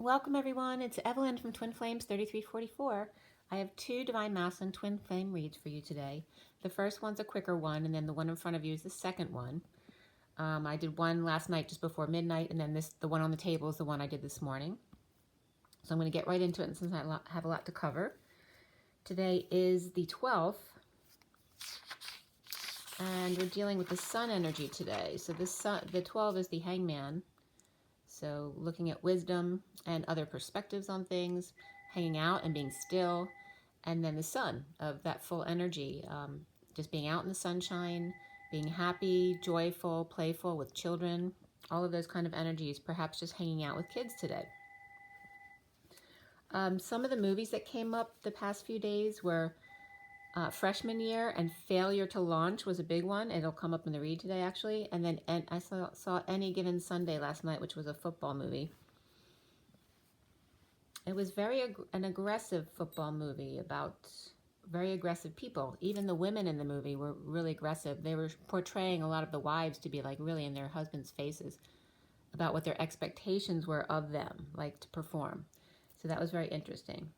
Welcome everyone, it's Evelyn from Twin Flames 3344. I have two Divine Masculine Twin Flame reads for you today. The first one's a quicker one, and then the one in front of you is the second one. I did one last night just before midnight, and then the one on the table is the one I did this morning. So I'm going to get right into it since I have a lot to cover. Today is the 12th, and we're dealing with the sun energy today. So the 12 is the Hangman. So looking at wisdom and other perspectives on things, hanging out and being still, and then the sun of that full energy, just being out in the sunshine, being happy, joyful, playful with children, all of those kind of energies, perhaps just hanging out with kids today. Some of the movies that came up the past few days were freshman year, and failure to launch was a big one. It'll come up in the read today, actually. And then I saw Any Given Sunday last night, which was a football movie. It was an aggressive football movie about very aggressive people. Even the women in the movie were really aggressive. They were portraying a lot of the wives to be like really in their husbands' faces about what their expectations were of them, like to perform. So that was very interesting.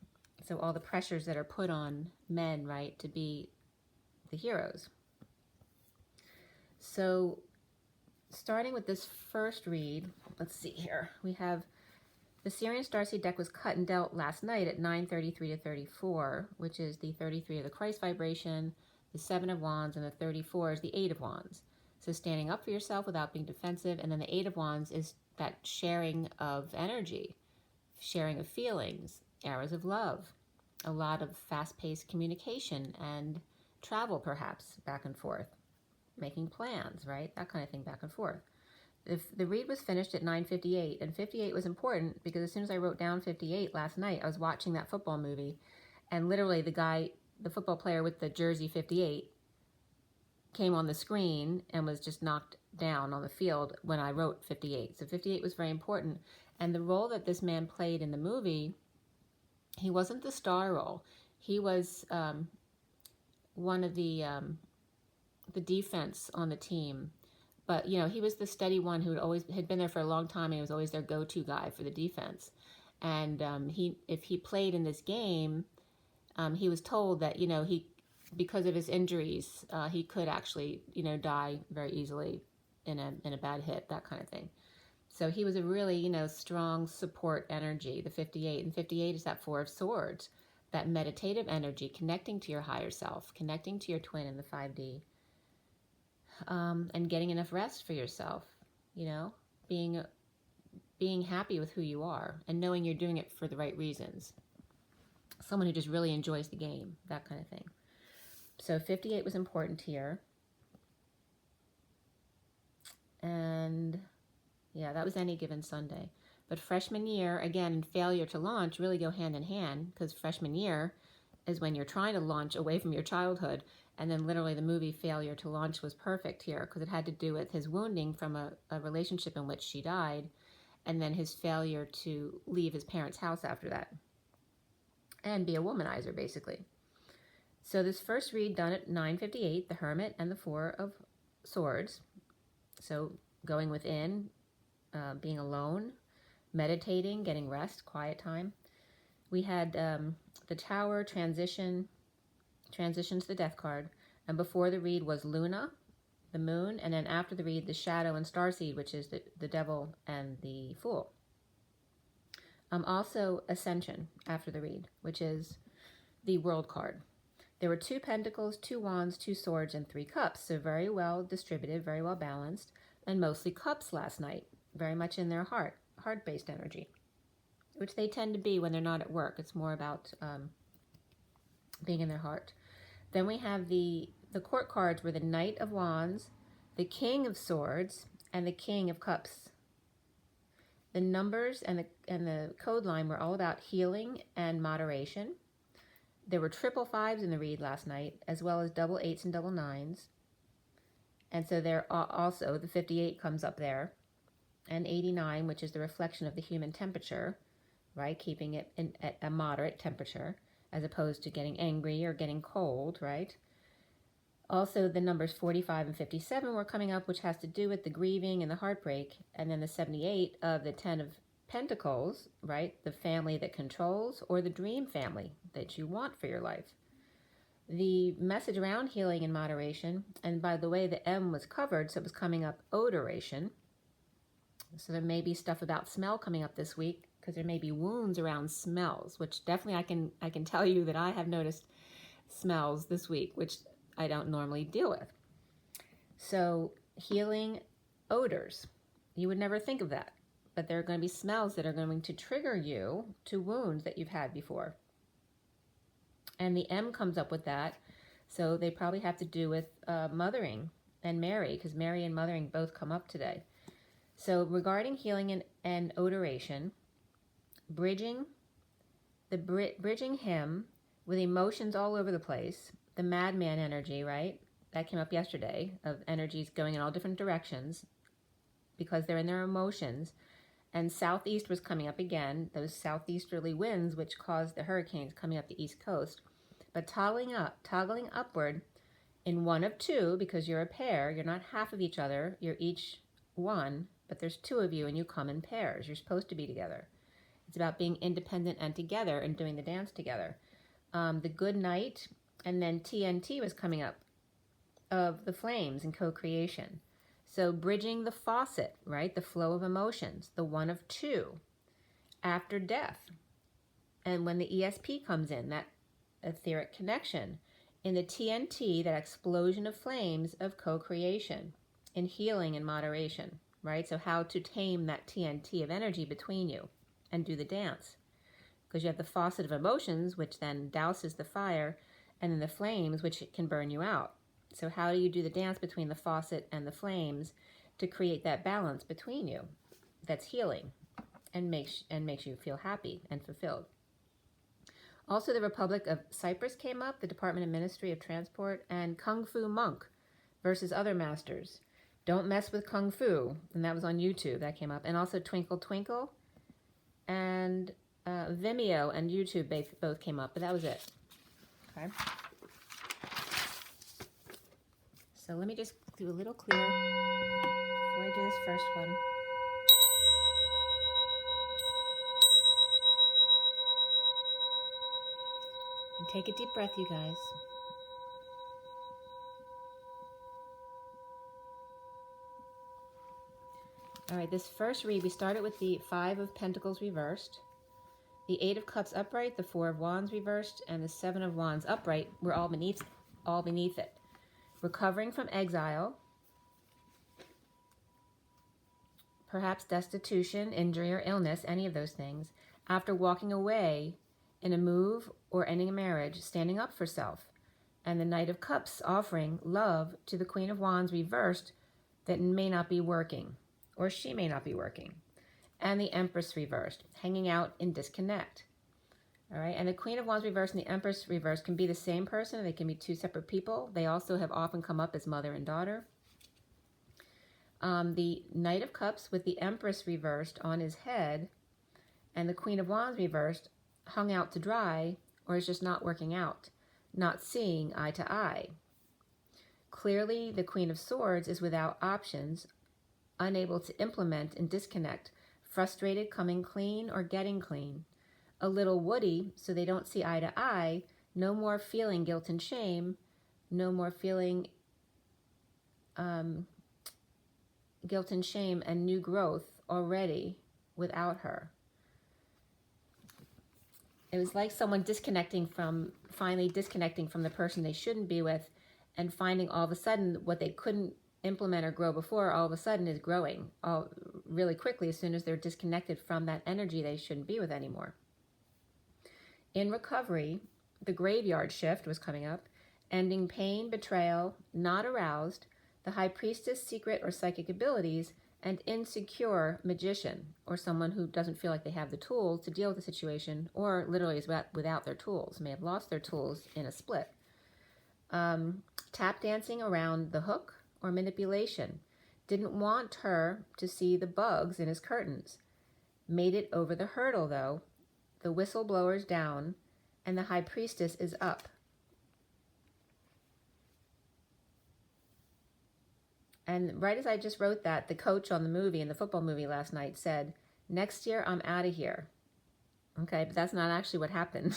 So all the pressures that are put on men, right, to be the heroes. So starting with this first read, let's see here. We have the SIRIAN STARSEED deck was cut and dealt last night at 9:33 to 34, which is the 33 of the Christ vibration, the 7 of Wands, and the 34 is the 8 of Wands. So standing up for yourself without being defensive, and then the 8 of Wands is that sharing of energy, sharing of feelings, arrows of love, a lot of fast-paced communication and travel, perhaps back and forth, making plans, right? That kind of thing, back and forth. If the read was finished at 9:58, and 58 was important because as soon as I wrote down 58 last night, I was watching that football movie, and literally the football player with the jersey 58 came on the screen and was just knocked down on the field when I wrote 58. So 58 was very important. And the role that this man played in the movie, he wasn't the star role. He was one of the defense on the team. But, you know, he was the steady one who had been there for a long time, and he was always their go-to guy for the defense. And if he played in this game, he was told that, you know, because of his injuries, he could actually, you know, die very easily in a bad hit, that kind of thing. So he was a really, you know, strong support energy, the 58. And 58 is that 4 of Swords, that meditative energy, connecting to your higher self, connecting to your twin in the 5D, and getting enough rest for yourself, you know, being happy with who you are and knowing you're doing it for the right reasons. Someone who just really enjoys the game, that kind of thing. So 58 was important here. And yeah, that was Any Given Sunday. But freshman year, again, and failure to launch really go hand in hand, because freshman year is when you're trying to launch away from your childhood. And then literally the movie Failure to Launch was perfect here, because it had to do with his wounding from a relationship in which she died, and then his failure to leave his parents' house after that and be a womanizer, basically. So this first read done at 9:58, the Hermit and the 4 of Swords. So going within, being alone, meditating, getting rest, quiet time. We had the Tower, transition to the Death card, and before the read was Luna, the Moon, and then after the read, the Shadow and Starseed, which is the Devil and the Fool. Also Ascension after the read, which is the World card. There were 2 Pentacles, 2 Wands, 2 Swords, and 3 Cups, so very well distributed, very well balanced, and mostly Cups last night, very much in their heart-based energy, which they tend to be when they're not at work. It's more about being in their heart. Then we have the Court cards were the Knight of Wands, the King of Swords, and the King of Cups. The numbers and the code line were all about healing and moderation. There were triple 5s in the read last night, as well as double 8s and double 9s. And so there also the 58 comes up there, and 89, which is the reflection of the human temperature, right? Keeping it at a moderate temperature, as opposed to getting angry or getting cold, right? Also, the numbers 45 and 57 were coming up, which has to do with the grieving and the heartbreak. And then the 78 of the 10 of Pentacles, right? The family that controls, or the dream family that you want for your life. The message around healing and moderation, and by the way, the M was covered, so it was coming up odoration. So there may be stuff about smell coming up this week, because there may be wounds around smells, which definitely I can tell you that I have noticed smells this week, which I don't normally deal with. So healing odors, you would never think of that, but there are going to be smells that are going to trigger you to wounds that you've had before. And the M comes up with that, so they probably have to do with mothering and Mary, because Mary and mothering both come up today. So regarding healing and odoration, bridging him with emotions all over the place, the madman energy, right? That came up yesterday, of energies going in all different directions because they're in their emotions. And southeast was coming up again, those southeasterly winds which caused the hurricanes coming up the east coast. But toggling upward in one of two, because you're a pair, you're not half of each other, you're each one, but there's two of you and you come in pairs. You're supposed to be together. It's about being independent and together and doing the dance together. The good night, and then TNT was coming up, of the flames and co-creation. So bridging the faucet, right? The flow of emotions, the one of two, after death. And when the ESP comes in, that etheric connection, in the TNT, that explosion of flames of co-creation, in healing and moderation, right? So how to tame that TNT of energy between you and do the dance. Because you have the faucet of emotions, which then douses the fire, and then the flames, which can burn you out. So how do you do the dance between the faucet and the flames to create that balance between you that's healing and makes you feel happy and fulfilled? Also, the Republic of Cyprus came up, the Department of Ministry of Transport, and Kung Fu Monk versus other masters. Don't mess with Kung Fu, and that was on YouTube, that came up. And also Twinkle Twinkle, and Vimeo and YouTube both came up, but that was it. Okay. So let me just do a little clear before I do this first one. And take a deep breath, you guys. All right, this first read, we started with the Five of Pentacles reversed, the Eight of Cups upright, the Four of Wands reversed, and the Seven of Wands upright were all beneath it. Recovering from exile, perhaps destitution, injury, or illness, any of those things, after walking away in a move or ending a marriage, standing up for self. And the Knight of Cups offering love to the Queen of Wands reversed that may not be working, or she may not be working. And the Empress reversed, hanging out in disconnect. All right, and the Queen of Wands reversed and the Empress reversed can be the same person. They can be two separate people. They also have often come up as mother and daughter. The Knight of Cups with the Empress reversed on his head and the Queen of Wands reversed hung out to dry, or is just not working out, not seeing eye to eye. Clearly, the Queen of Swords is without options, unable to implement and disconnect, frustrated coming clean or getting clean. A little woody, so they don't see eye to eye, no more feeling guilt and shame, no more feeling guilt and shame and new growth already without her. It was like someone finally disconnecting from the person they shouldn't be with, and finding all of a sudden what they couldn't implement or grow before, all of a sudden is growing really quickly as soon as they're disconnected from that energy they shouldn't be with anymore. In recovery, the graveyard shift was coming up, ending pain, betrayal, not aroused, the High Priestess, secret or psychic abilities, and insecure magician, or someone who doesn't feel like they have the tools to deal with the situation, or literally is without their tools, may have lost their tools in a split. Tap dancing around the hook or manipulation. Didn't want her to see the bugs in his curtains. Made it over the hurdle, though. The whistleblower's down, and the High Priestess is up. And right as I just wrote that, the coach on the movie, in the football movie last night, said, Next year, I'm out of here. Okay, but that's not actually what happened.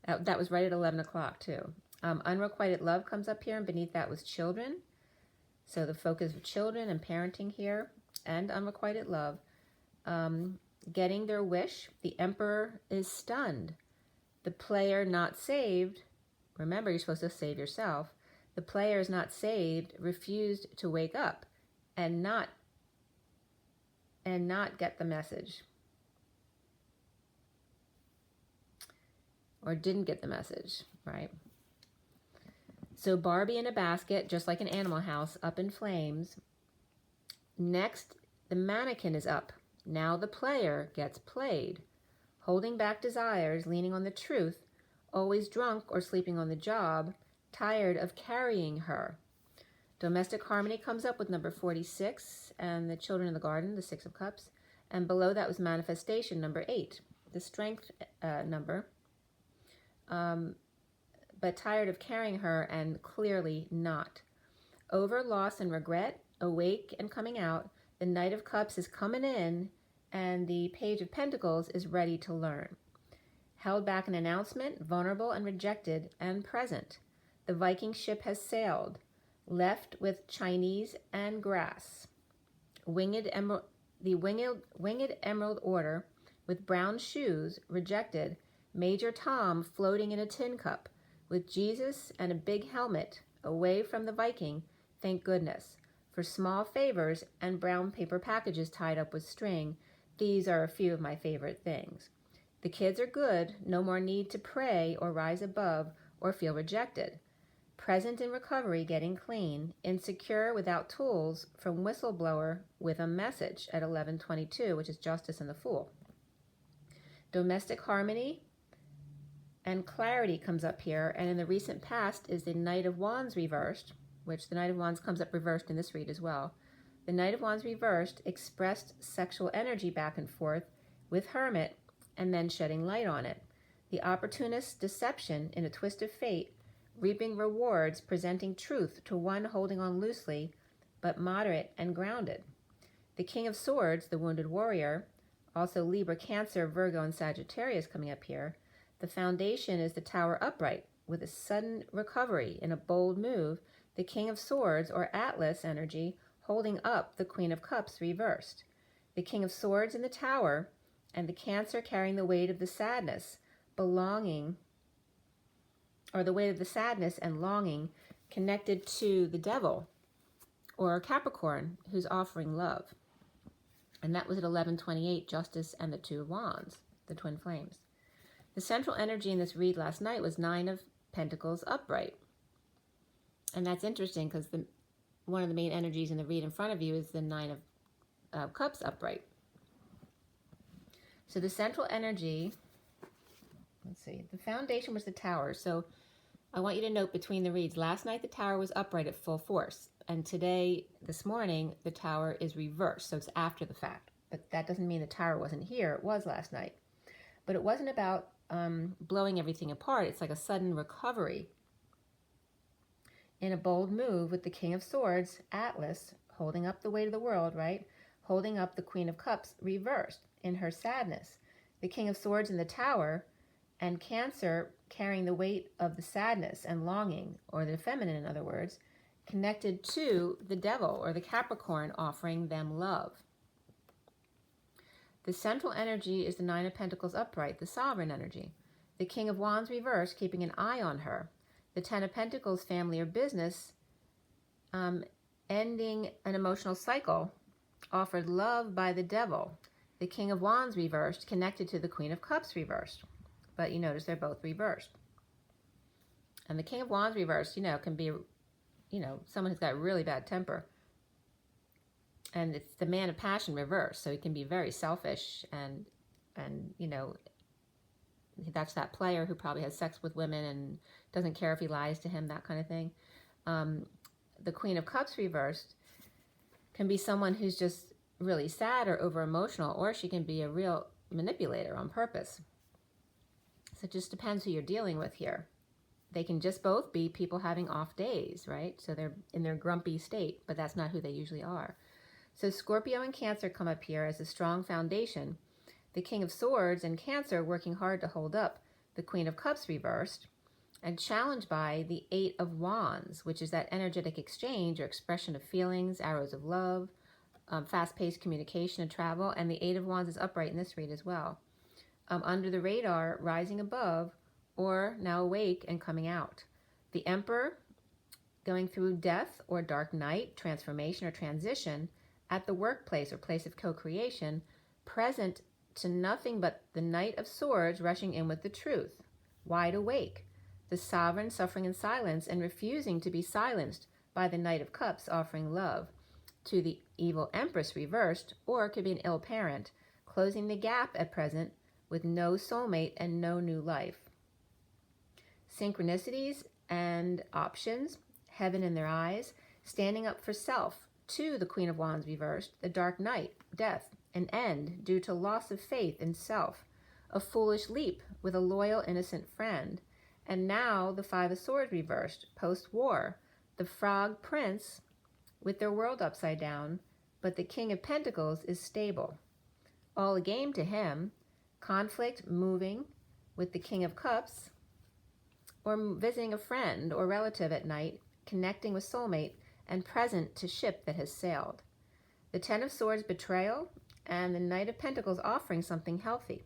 That was right at 11 o'clock too. Unrequited love comes up here, and beneath that was children. So the focus of children and parenting here, and unrequited love. Getting their wish. The emperor is stunned. The player not saved. Remember, you're supposed to save yourself. The player is not saved, refused to wake up and not get the message. Or didn't get the message, right? So Barbie in a basket, just like an Animal House, up in flames. Next, the mannequin is up. Now the player gets played. Holding back desires, leaning on the truth, always drunk or sleeping on the job, tired of carrying her. Domestic harmony comes up with number 46, and the children in the garden, the 6 of cups. And below that was manifestation, number 8, the strength number. But tired of carrying her, and clearly not. Over loss and regret, awake and coming out, the Knight of Cups is coming in, and the Page of Pentacles is ready to learn. Held back an announcement, vulnerable and rejected and present. The Viking ship has sailed, left with Chinese and grass. The winged emerald order with brown shoes, rejected. Major Tom floating in a tin cup with Jesus and a big helmet, away from the Viking, thank goodness. For small favors and brown paper packages tied up with string, these are a few of my favorite things. The kids are good, no more need to pray or rise above or feel rejected. Present in recovery, getting clean, insecure without tools, from whistleblower with a message at 11:22, which is Justice and the Fool. Domestic harmony and clarity comes up here, and in the recent past is the Knight of Wands reversed, which the Knight of Wands comes up reversed in this read as well. The Knight of Wands reversed expressed sexual energy back and forth with Hermit, and then shedding light on it. The opportunist deception in a twist of fate, reaping rewards, presenting truth to one holding on loosely, but moderate and grounded. The King of Swords, the wounded warrior, also Libra, Cancer, Virgo, and Sagittarius coming up here. The foundation is the Tower upright, with a sudden recovery in a bold move, the King of Swords, or Atlas energy, holding up the Queen of Cups reversed. The King of Swords in the Tower, and the Cancer carrying the weight of the sadness, belonging, or the weight of the sadness and longing, connected to the Devil, or Capricorn, who's offering love. And that was at 11:28, Justice and the 2 of Wands, the twin flames. The central energy in this read last night was 9 of Pentacles upright. And that's interesting because one of the main energies in the read in front of you is the 9 of Cups upright. So the central energy, let's see, the foundation was the Tower. So I want you to note between the reads, last night the Tower was upright at full force. And today, this morning, the Tower is reversed. So it's after the fact. But that doesn't mean the Tower wasn't here. It was last night. But it wasn't about blowing everything apart. It's like a sudden recovery in a bold move with the King of Swords, Atlas, holding up the weight of the world, right? Holding up the Queen of Cups reversed in her sadness. The King of Swords in the Tower, and Cancer carrying the weight of the sadness and longing, or the feminine in other words, connected to the Devil, or the Capricorn, offering them love. The central energy is the 9 of Pentacles upright, the sovereign energy. The King of Wands reversed, keeping an eye on her. The 10 of Pentacles, family or business, ending an emotional cycle, offered love by the Devil. The King of Wands reversed, connected to the Queen of Cups reversed. But you notice they're both reversed. And the King of Wands reversed, can be, someone who's got really bad temper. And it's the Man of Passion reversed, so he can be very selfish and that's that player who probably has sex with women and doesn't care if he lies to him, that kind of thing. The Queen of Cups reversed can be someone who's just really sad or over-emotional, or she can be a real manipulator on purpose. So it just depends who you're dealing with here. They can just both be people having off days, right? So they're in their grumpy state, but that's not who they usually are. So Scorpio and Cancer come up here as a strong foundation. The King of Swords and Cancer working hard to hold up the Queen of Cups reversed, and challenged by the Eight of Wands, which is that energetic exchange or expression of feelings, arrows of love, fast-paced communication and travel, and the Eight of Wands is upright in this read as well. Under the radar, rising above, or now awake and coming out. The Emperor going through death or dark night, transformation or transition at the workplace or place of co-creation, present to nothing but the Knight of Swords rushing in with the truth, wide awake. The Sovereign suffering in silence and refusing to be silenced by the Knight of Cups offering love. To the evil Empress reversed, or it could be an ill parent, closing the gap at present with no soulmate and no new life. Synchronicities and options, heaven in their eyes, standing up for self. To the Queen of Wands reversed, the Dark Knight, death, an end due to loss of faith in self. A foolish leap with a loyal, innocent friend. And now the Five of Swords reversed, post-war, the Frog Prince with their world upside down, but the King of Pentacles is stable. All a game to him, conflict moving with the King of Cups, or visiting a friend or relative at night, connecting with soulmate, and present to ship that has sailed. The Ten of Swords betrayal, and the Knight of Pentacles offering something healthy.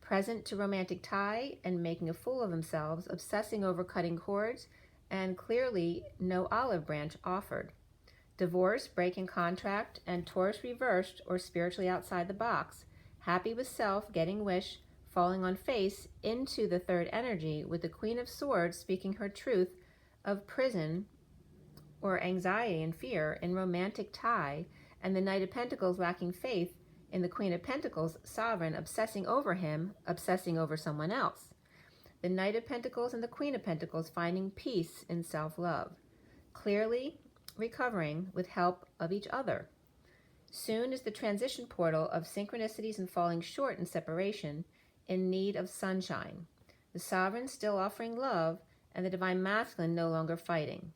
Present to romantic tie and making a fool of themselves, obsessing over cutting cords, and clearly no olive branch offered. Divorce, breaking contract, and Taurus reversed or spiritually outside the box. Happy with self, getting wish, falling on face into the third energy with the Queen of Swords speaking her truth of prison or anxiety and fear in romantic tie, and the Knight of Pentacles lacking faith in the Queen of Pentacles, sovereign, obsessing over him, obsessing over someone else. The Knight of Pentacles and the Queen of Pentacles finding peace in self-love. Clearly recovering with help of each other. Soon is the transition portal of synchronicities and falling short in separation, in need of sunshine. The Sovereign still offering love, and the Divine Masculine no longer fighting.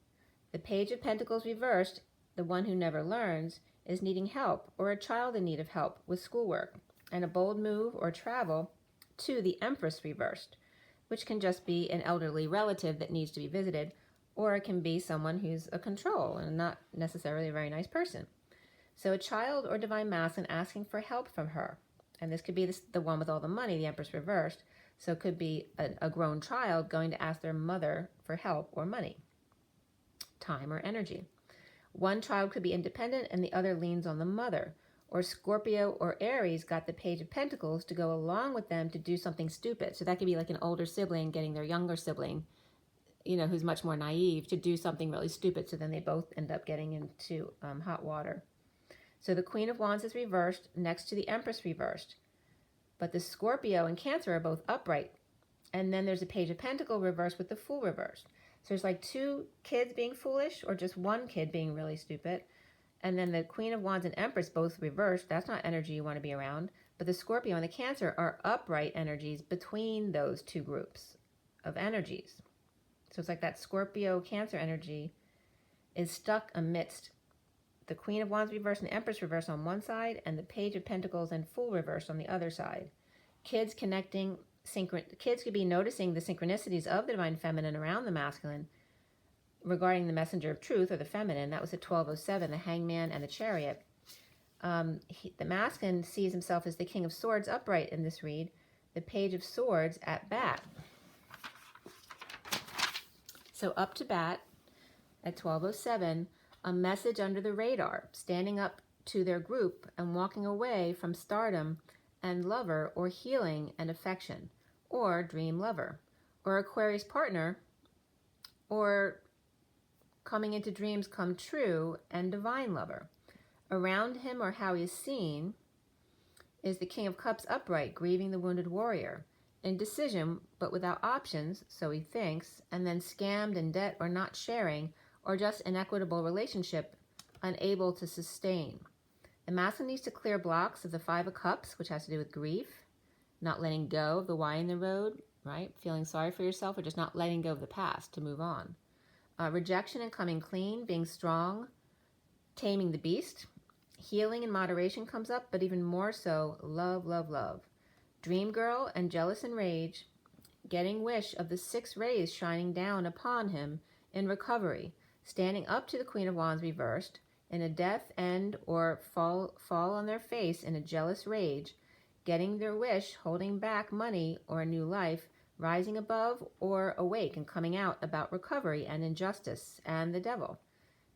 The Page of Pentacles reversed, the one who never learns, is needing help, or a child in need of help with schoolwork, and a bold move or travel to the Empress reversed, which can just be an elderly relative that needs to be visited, or it can be someone who's a control and not necessarily a very nice person. So a child or Divine Masculine asking for help from her, and this could be the one with all the money, the Empress reversed, so it could be a grown child going to ask their mother for help or money, time or energy. One child could be independent and the other leans on the mother. Or Scorpio or Aries got the Page of Pentacles to go along with them to do something stupid. So that could be like an older sibling getting their younger sibling, who's much more naive, to do something really stupid. So then they both end up getting into hot water. So the Queen of Wands is reversed next to the Empress reversed. But the Scorpio and Cancer are both upright. And then there's a Page of Pentacles reversed with the Fool reversed. So there's like two kids being foolish or just one kid being really stupid. And then the Queen of Wands and Empress both reversed. That's not energy you want to be around. But the Scorpio and the Cancer are upright energies between those two groups of energies. So it's like that Scorpio-Cancer energy is stuck amidst the Queen of Wands reversed and the Empress reversed on one side, and the Page of Pentacles and Fool reversed on the other side. Kids connecting, kids could be noticing the synchronicities of the Divine Feminine around the Masculine regarding the Messenger of Truth, or the Feminine. That was at 1207, the Hangman and the Chariot. The Masculine sees himself as the King of Swords upright in this read, the Page of Swords at bat. So up to bat at 1207, a message under the radar, standing up to their group and walking away from stardom and lover, or healing and affection, or dream lover, or Aquarius partner, or coming into dreams come true and divine lover. Around him, or how he is seen, is the King of Cups upright, grieving the wounded warrior, indecision but without options, so he thinks, and then scammed in debt or not sharing, or just inequitable relationship, unable to sustain. The Masculine needs to clear blocks of the Five of Cups, which has to do with grief, not letting go of the why in the road, right? Feeling sorry for yourself, or just not letting go of the past to move on. Rejection and coming clean, being strong, taming the beast, Healing and moderation comes up, but even more so, love, love, love. Dream girl and jealous and rage, getting wish of the 6 rays shining down upon him in recovery, standing up to the Queen of Wands reversed, in a death end or fall on their face in a jealous rage, getting their wish, holding back money or a new life, rising above or awake and coming out about recovery and injustice and the devil.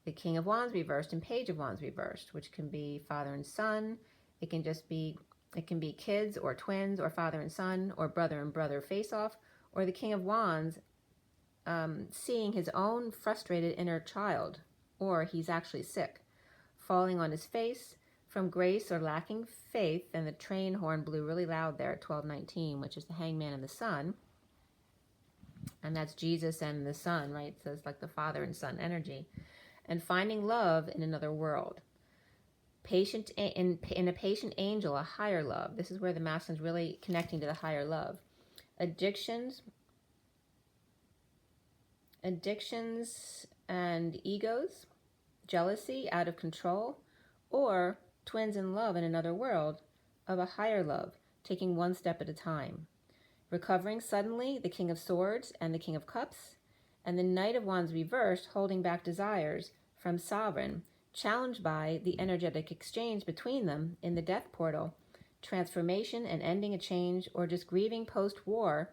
The King of Wands reversed and Page of Wands reversed, which can be father and son. It can be kids or twins or father and son or brother and brother face off, or the King of Wands seeing his own frustrated inner child, or he's actually sick, falling on his face from grace or lacking faith. And the train horn blew really loud there at 12:19, which is the Hangman and the Sun. And that's Jesus and the Son, right? So it's like the father and son energy. And finding love in another world. Patient in a patient angel, a higher love. This is where the masculine is really connecting to the higher love. Addictions and egos, jealousy, out of control, or twins in love in another world of a higher love, taking one step at a time. Recovering suddenly, the King of Swords and the King of Cups, and the Knight of Wands reversed, holding back desires from Sovereign, challenged by the energetic exchange between them in the death portal, transformation and ending a change, or just grieving post-war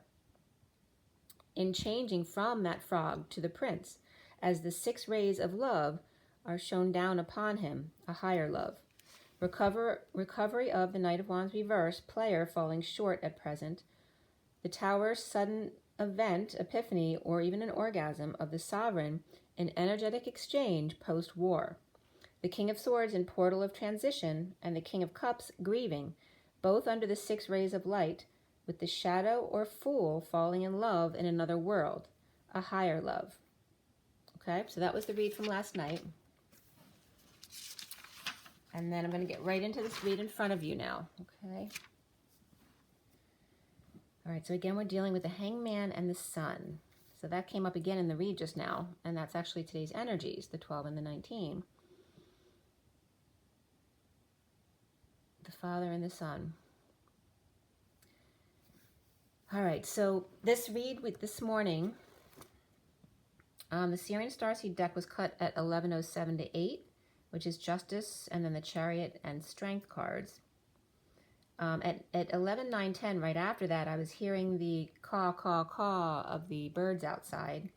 in changing from that frog to the prince, as the 6 rays of love are shown down upon him, a higher love. Recovery of the Knight of Wands reverse, player falling short at present. The Tower's sudden event, epiphany, or even an orgasm of the Sovereign in energetic exchange post-war. The King of Swords in portal of transition, and the King of Cups grieving, both under the 6 rays of light, with the shadow or fool falling in love in another world, a higher love. Okay, so that was the read from last night. And then I'm going to get right into this read in front of you now, okay? All right, so again, we're dealing with the Hangman and the Sun. So that came up again in the read just now, and that's actually today's energies, the 12 and the 19. The Father and the Son. All right, so this read with this morning, the SIRIAN Starseed deck was cut at 11:07 to 8, which is Justice, and then the Chariot and Strength cards. At 11:09:10, right after that, I was hearing the caw, caw, caw of the birds outside.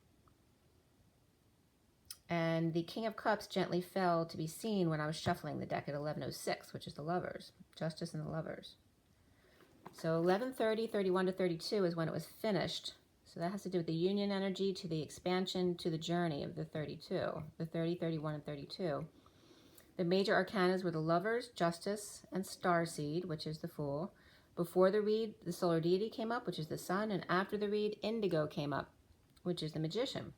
And the King of Cups gently fell to be seen when I was shuffling the deck at 11:06, which is the Lovers, Justice and the Lovers. So 11:30, 31 to 32 is when it was finished. So that has to do with the union energy to the expansion to the journey of the 32, the 30, 31, and 32. The major arcanas were the Lovers, Justice, and Starseed, which is the Fool. Before the read, the Solar Deity came up, which is the Sun, and after the read, Indigo came up, which is the Magician.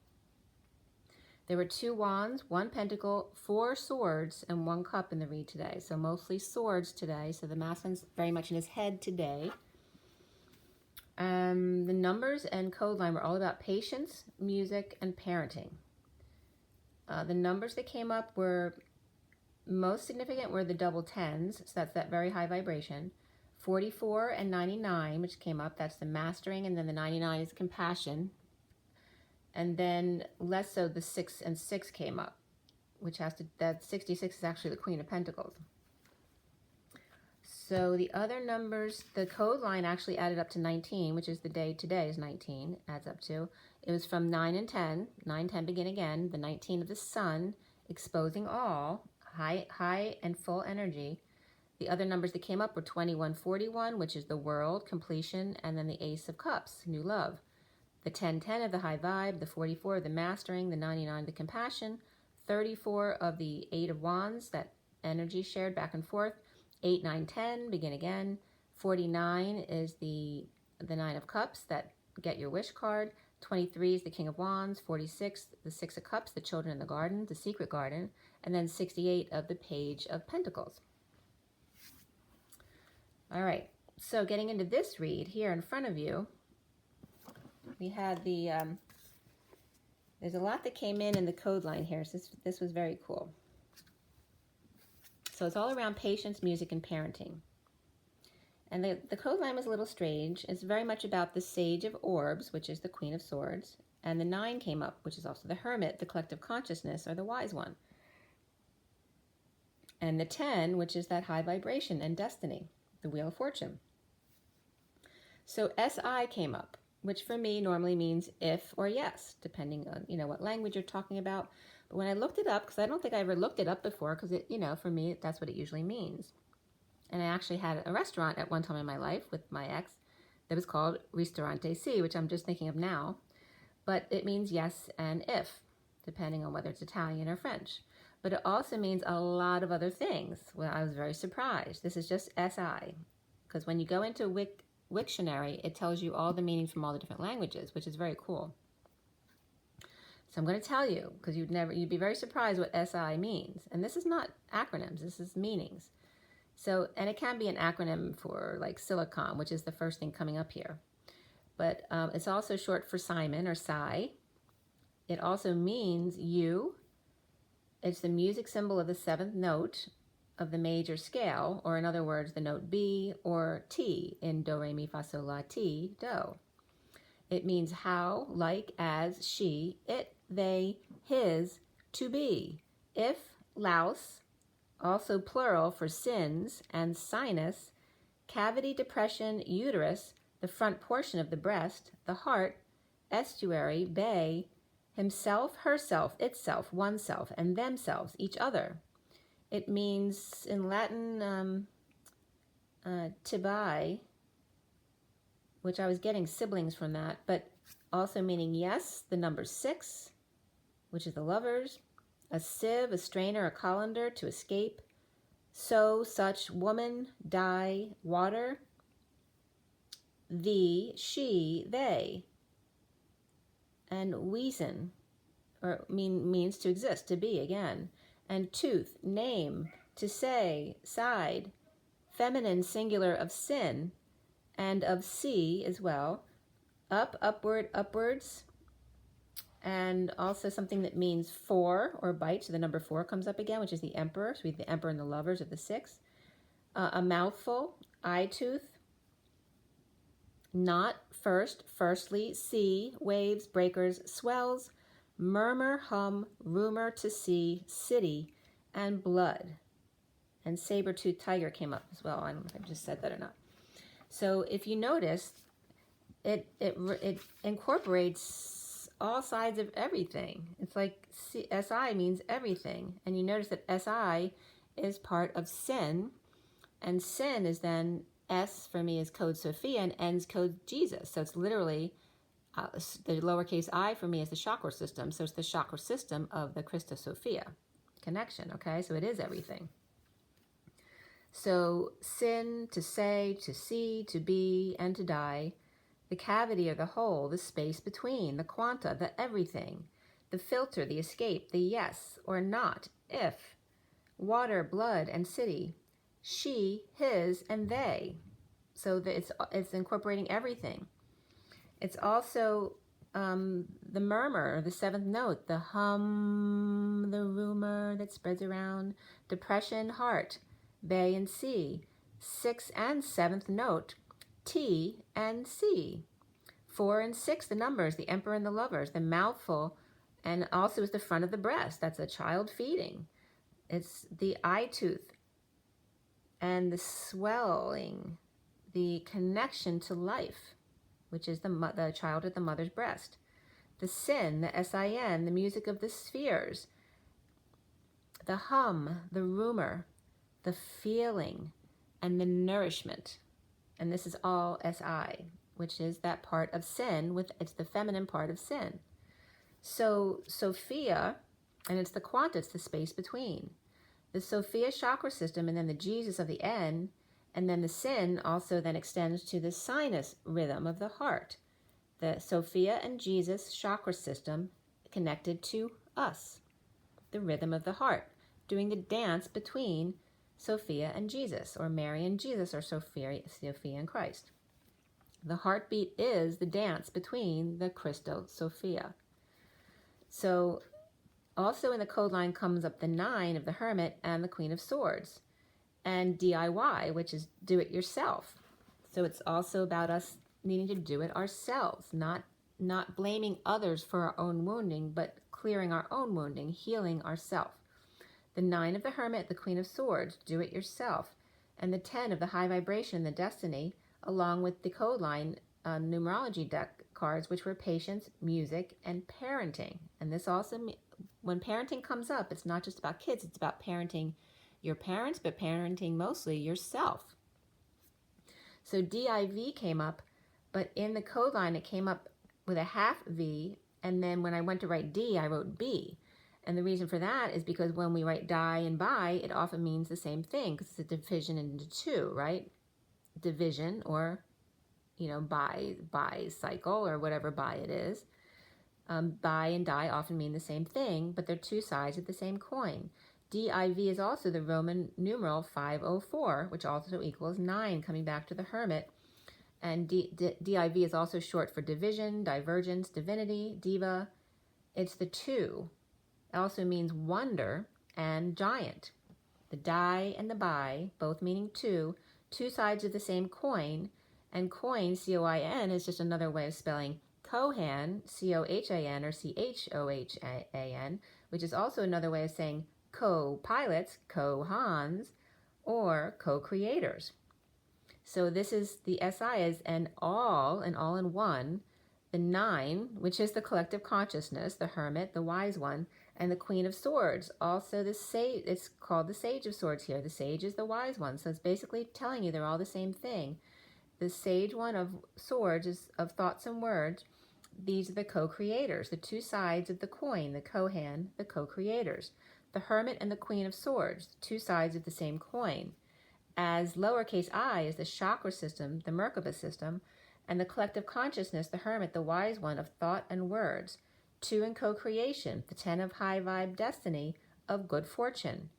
There were 2 wands, 1 pentacle, 4 swords, and 1 cup in the read today. So mostly swords today. So the masculine's very much in his head today. The numbers and code line were all about patience, music, and parenting. The numbers that came up were most significant were the double 10s. So that's that very high vibration. 44 and 99, which came up. That's the mastering, and then the 99 is compassion. And then less so the 6 and 6 came up, which has to, that 66 is actually the Queen of Pentacles. So the other numbers, the code line actually added up to 19, which is the day today is 19, adds up to. It was from 9 and 10, 9, 10 begin again, the 19 of the Sun, exposing all, high and full energy. The other numbers that came up were 21, 41, which is the world, completion, and then the Ace of Cups, new love. The 10, 10 of the high vibe, the 44 of the mastering, the 99 of the compassion, 34 of the 8 of wands, that energy shared back and forth, 8, 9, 10, begin again, 49 is the 9 of cups, that get your wish card, 23 is the King of Wands, 46, the 6 of Cups, the children in the garden, the secret garden, and then 68 of the Page of Pentacles. All right, so getting into this read here in front of you, we had the, there's a lot that came in the code line here, so this was very cool. So it's all around patience, music, and parenting. And the code line was a little strange. It's very much about the Sage of Orbs, which is the Queen of Swords. And the 9 came up, which is also the Hermit, the collective consciousness, or the wise one. And the 10, which is that high vibration and destiny, the Wheel of Fortune. So SI came up, which for me normally means if or yes, depending on, what language you're talking about. But when I looked it up, because I don't think I ever looked it up before, because for me, that's what it usually means. And I actually had a restaurant at one time in my life with my ex that was called Ristorante C, which I'm just thinking of now. But it means yes and if, depending on whether it's Italian or French. But it also means a lot of other things. Well, I was very surprised. This is just SI, because when you go into Wiktionary, it tells you all the meanings from all the different languages, which is very cool. So I'm going to tell you, because you'd be very surprised what SI means. And this is not acronyms, this is meanings. So, and it can be an acronym for like silicon, which is the first thing coming up here. But it's also short for Simon or Psi. It also means you. It's the music symbol of the 7th note of the major scale, or in other words, the note B or T in Do, Re, Mi, Fa, Sol, La, Ti, Do. It means how, like, as, she, it, they, his, to be. If, louse, also plural for sins and sinus, cavity, depression, uterus, the front portion of the breast, the heart, estuary, bay, himself, herself, itself, oneself, and themselves, each other. It means in Latin, tibi, which I was getting siblings from that, but also meaning yes, the number 6, which is the lovers, a sieve, a strainer, a colander, to escape, so, such, woman, die, water, thee, she, they, and weason, or means to exist, to be again, and tooth, name, to say, side, feminine singular of sin, and of sea as well, up, upward, upwards, and also something that means 4 or bite, so the number 4 comes up again, which is the emperor, so we have the emperor and the lovers of the 6, a mouthful, eye tooth, not, first, firstly, sea, waves, breakers, swells, murmur, hum, rumor, to see, city, and blood. And saber-toothed tiger came up as well. I don't know if I just said that or not. So if you notice, it incorporates all sides of everything. It's like SI means everything. And you notice that SI is part of sin, and sin is then, S for me is code Sophia, and N's code Jesus. So it's literally, the lowercase I for me is the chakra system. So it's the chakra system of the Christos Sophia connection, okay? So it is everything. So sin, to say, to see, to be, and to die, the cavity or the hole, the space between, the quanta, the everything, the filter, the escape, the yes or not, if, water, blood, and city, she, his, and they. So that it's incorporating everything. It's also the murmur, the 7th note, the hum, the rumor that spreads around, depression, heart, bay and sea, 6th and 7th note, T and C. 4 and 6, the numbers, the emperor and the lovers, the mouthful, and also is the front of the breast. That's a child feeding. It's the eye tooth and the swelling, the connection to life, which is the child at the mother's breast. The sin, the SIN, the music of the spheres, the hum, the rumor, the feeling, and the nourishment. And this is all SI, which is that part of sin, it's the feminine part of sin. So Sophia, and it's the quanta, it's the space between. The Sophia chakra system, and then the Jesus of the N, and then the sin also then extends to the sinus rhythm of the heart. The Sophia and Jesus chakra system connected to us, the rhythm of the heart, doing the dance between Sophia and Jesus, or Mary and Jesus, or Sophia and Christ. The heartbeat is the dance between the Christos Sophia. So also in the code line comes up the 9 of the Hermit and the Queen of Swords. and DIY, which is do it yourself. So it's also about us needing to do it ourselves, not blaming others for our own wounding, but clearing our own wounding, healing ourselves. The 9 of the Hermit, the Queen of Swords, do it yourself. And the 10 of the High Vibration, the Destiny, along with the code line numerology deck cards, which were patience, music, and parenting. And this also, when parenting comes up, it's not just about kids, it's about parenting your parents, but parenting mostly yourself. So DIV came up, but in the code line, it came up with a half V, and then when I went to write D, I wrote B. And the reason for that is because when we write die and by, it often means the same thing, because it's a division into two, right? Division, or, by cycle, or whatever by it is. By and die often mean the same thing, but they're two sides of the same coin. DIV is also the Roman numeral 504, which also equals 9, coming back to the Hermit. And DIV is also short for division, divergence, divinity, diva. It's the 2. It also means wonder and giant. The die and the by, both meaning two sides of the same coin. And coin, C-O-I-N, is just another way of spelling Kohan, C-O-H-A-N, or C-H-O-H-A-N, which is also another way of saying co-pilots, co-hans, or co-creators. So this is the SI is an all in one, the 9, which is the collective consciousness, the Hermit, the wise one, and the Queen of Swords. Also the Sage, it's called the Sage of Swords here. The Sage is the wise one, so it's basically telling you they're all the same thing. The Sage one of Swords is of thoughts and words. These are the co-creators, the two sides of the coin, the Kohan, the co-creators. The Hermit and the Queen of Swords, two sides of the same coin. As lowercase I is the chakra system, the Merkaba system, and the collective consciousness, the Hermit, the wise one of thought and words. 2 in co-creation, the 10 of high vibe destiny, of good fortune.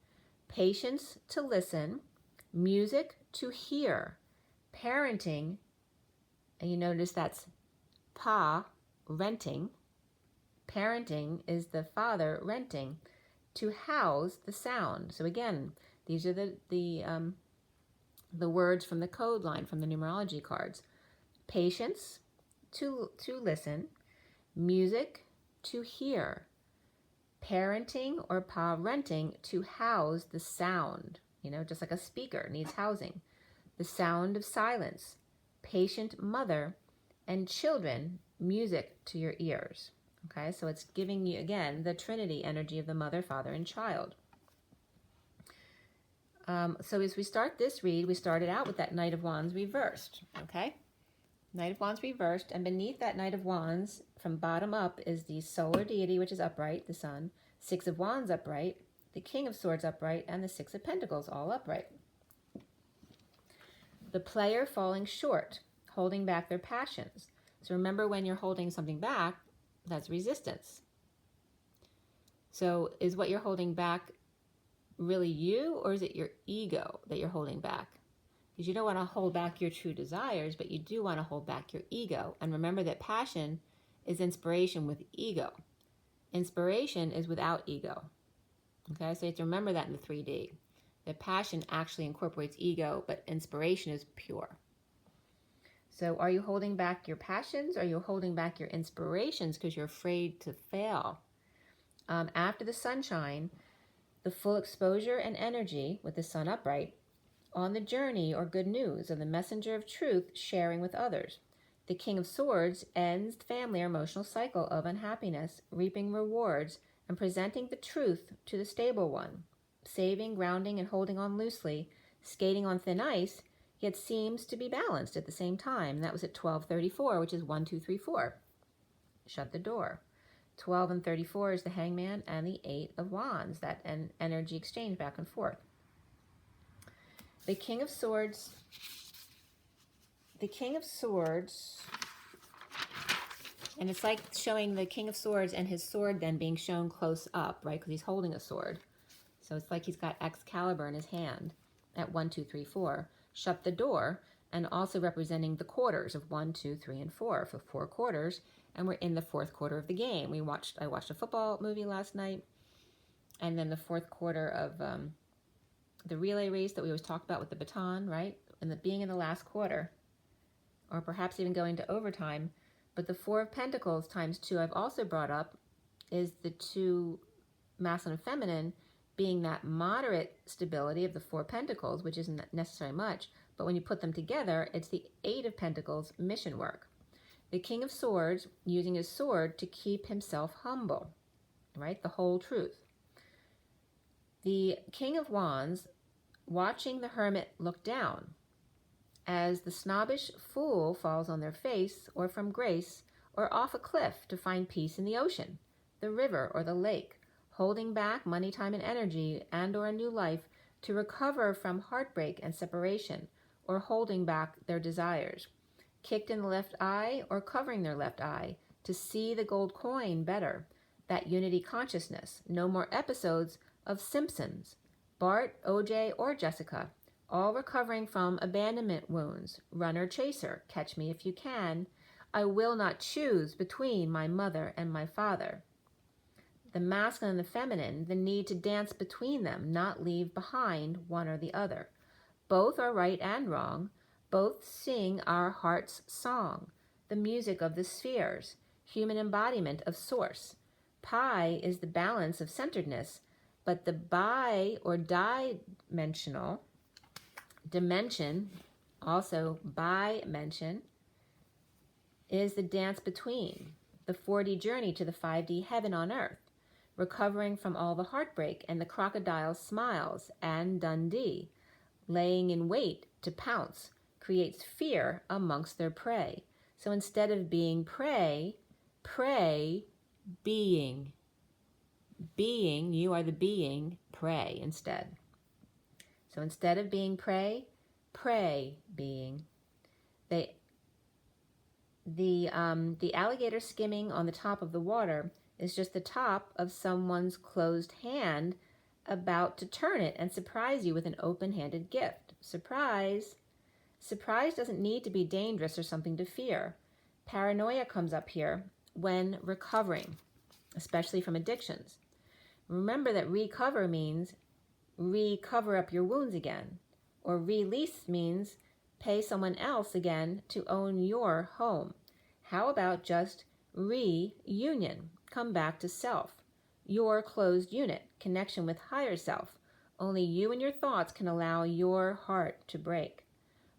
Patience to listen, music to hear, parenting, and you notice that's pa, renting. Parenting is the father renting, to house the sound. So again, these are the words from the code line from the numerology cards. Patience to listen, music to hear, parenting or parenting to house the sound, just like a speaker needs housing, the sound of silence, patient mother, and children, music to your ears. Okay, so it's giving you, again, the Trinity energy of the mother, father, and child. So as we start this read, we started out with that Knight of Wands reversed, okay? Knight of Wands reversed, and beneath that Knight of Wands, from bottom up, is the solar deity, which is upright, the sun, 6 of Wands upright, the King of Swords upright, and the 6 of Pentacles all upright. The player falling short, holding back their passions. So remember, when you're holding something back, that's resistance. So is what you're holding back really you, or is it your ego that you're holding back? Because you don't want to hold back your true desires, but you do want to hold back your ego. And remember that passion is inspiration with ego. Inspiration is without ego. Okay, so you have to remember that in the 3D. That passion actually incorporates ego, but inspiration is pure. So are you holding back your passions? Or are you holding back your inspirations because you're afraid to fail? After the sunshine, the full exposure and energy with the sun upright, on the journey or good news of the messenger of truth sharing with others. The King of Swords ends the family or emotional cycle of unhappiness, reaping rewards and presenting the truth to the stable one, saving, grounding, and holding on loosely, skating on thin ice, yet seems to be balanced at the same time. And that was at 12:34, which is 1, 2, 3, 4. Shut the door. 12 and 34 is the Hangman and the 8 of Wands, that energy exchange back and forth. The King of Swords, and it's like showing the King of Swords and his sword then being shown close up, right? Because he's holding a sword. So it's like he's got Excalibur in his hand at 1, 2, 3, 4. Shut the door, and also representing the quarters of 1, 2, 3, and 4 for 4 quarters. And we're in the 4th quarter of the game. I watched a football movie last night, and then the 4th quarter of the relay race that we always talk about with the baton, right? And being in the last quarter, or perhaps even going to overtime. But the Four of Pentacles times 2 I've also brought up is the 2 masculine and feminine being that moderate stability of the 4 Pentacles, which isn't necessarily much, but when you put them together, it's the 8 of Pentacles mission work. The King of Swords using his sword to keep himself humble, right? The whole truth. The King of Wands watching the Hermit look down as the snobbish fool falls on their face or from grace or off a cliff to find peace in the ocean, the river, or the lake, holding back money, time, and energy and or a new life to recover from heartbreak and separation, or holding back their desires, kicked in the left eye or covering their left eye to see the gold coin better, that unity consciousness, no more episodes of Simpsons, Bart, OJ, or Jessica, all recovering from abandonment wounds, runner chaser, catch me if you can, I will not choose between my mother and my father. The masculine and the feminine, the need to dance between them, not leave behind one or the other. Both are right and wrong. Both sing our heart's song, the music of the spheres, human embodiment of source. Pi is the balance of centeredness, but the bi or dimensional dimension, also bi-mention, is the dance between, the 4D journey to the 5D heaven on earth, recovering from all the heartbreak and the crocodile smiles, and Dundee, laying in wait to pounce, creates fear amongst their prey. So instead of being prey, being. Being, you are the being, prey instead. So instead of being prey being. The alligator skimming on the top of the water is just the top of someone's closed hand about to turn it and surprise you with an open-handed gift. Surprise! Surprise doesn't need to be dangerous or something to fear. Paranoia comes up here when recovering, especially from addictions. Remember that recover means recover up your wounds again, or release means pay someone else again to own your home. How about just reunion? Come back to self, your closed unit, connection with higher self. Only you and your thoughts can allow your heart to break.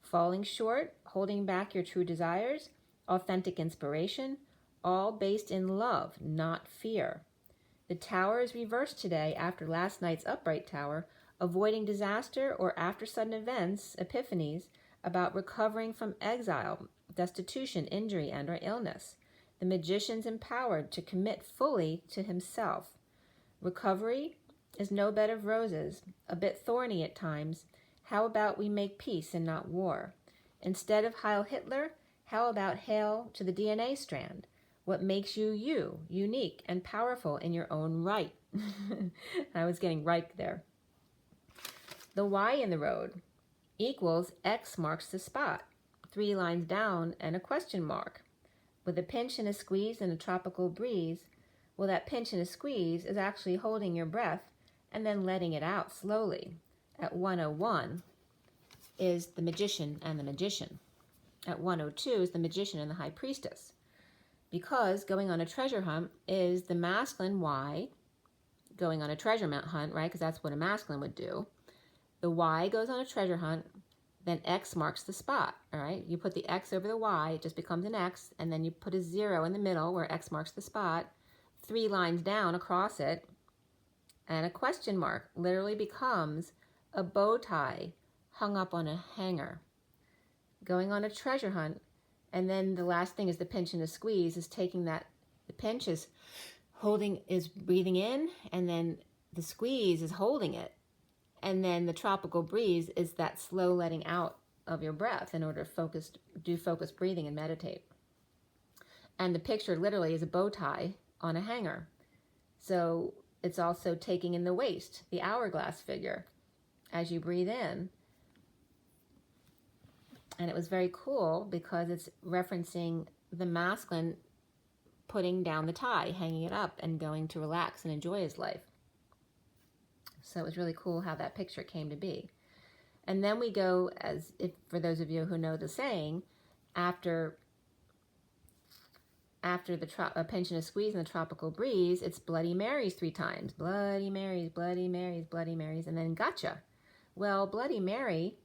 Falling short, holding back your true desires, authentic inspiration, all based in love, not fear. The tower is reversed today after last night's upright tower, avoiding disaster or after sudden events, epiphanies, about recovering from exile, destitution, injury, and or illness. The magician's empowered to commit fully to himself. Recovery is no bed of roses, a bit thorny at times. How about we make peace and not war? Instead of Heil Hitler, how about hail to the DNA strand? What makes you you, unique and powerful in your own right? I was getting right there. The Y in the road equals X marks the spot. 3 lines down and a question mark. With a pinch and a squeeze and a tropical breeze, well, that pinch and a squeeze is actually holding your breath and then letting it out slowly. At 101 is the magician and the magician. At 102 is the magician and the high priestess. Because going on a treasure hunt is the masculine Y, going on a treasure hunt, right? Because that's what a masculine would do. The Y goes on a treasure hunt, then X marks the spot, all right? You put the X over the Y, it just becomes an X, and then you put a 0 in the middle where X marks the spot, 3 lines down across it, and a question mark literally becomes a bow tie hung up on a hanger. Going on a treasure hunt, and then the last thing is the pinch and the squeeze, is taking that, the pinch is breathing in, and then the squeeze is holding it. And then the tropical breeze is that slow letting out of your breath in order to do focused breathing and meditate. And the picture literally is a bow tie on a hanger. So it's also taking in the waist, the hourglass figure, as you breathe in. And it was very cool because it's referencing the masculine putting down the tie, hanging it up, and going to relax and enjoy his life. So it was really cool how that picture came to be. And then we go, as if for those of you who know the saying, after a pinch and a squeeze in the tropical breeze, it's Bloody Marys 3 times. Bloody Marys, Bloody Marys, Bloody Marys, and then gotcha. Well, Bloody Mary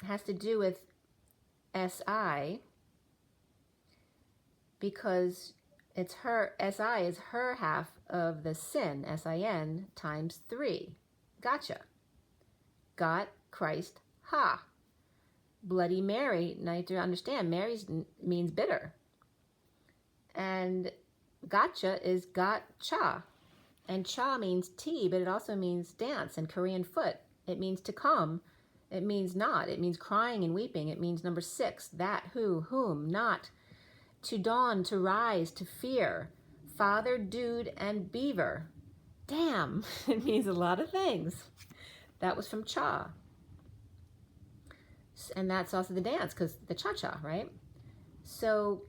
has to do with SI because it's her, SI is her half of the sin, SIN, times 3. Gotcha. Got, Christ, ha. Bloody Mary, now you have to understand, Mary means bitter. And gotcha is got-cha. And cha means tea, but it also means dance and Korean foot. It means to come. It means not. It means crying and weeping. It means number 6, that, who, whom, not. To dawn, to rise, to fear. Father, dude, and beaver. Damn, it means a lot of things. That was from cha. And that's also the dance, because the cha-cha, right? So,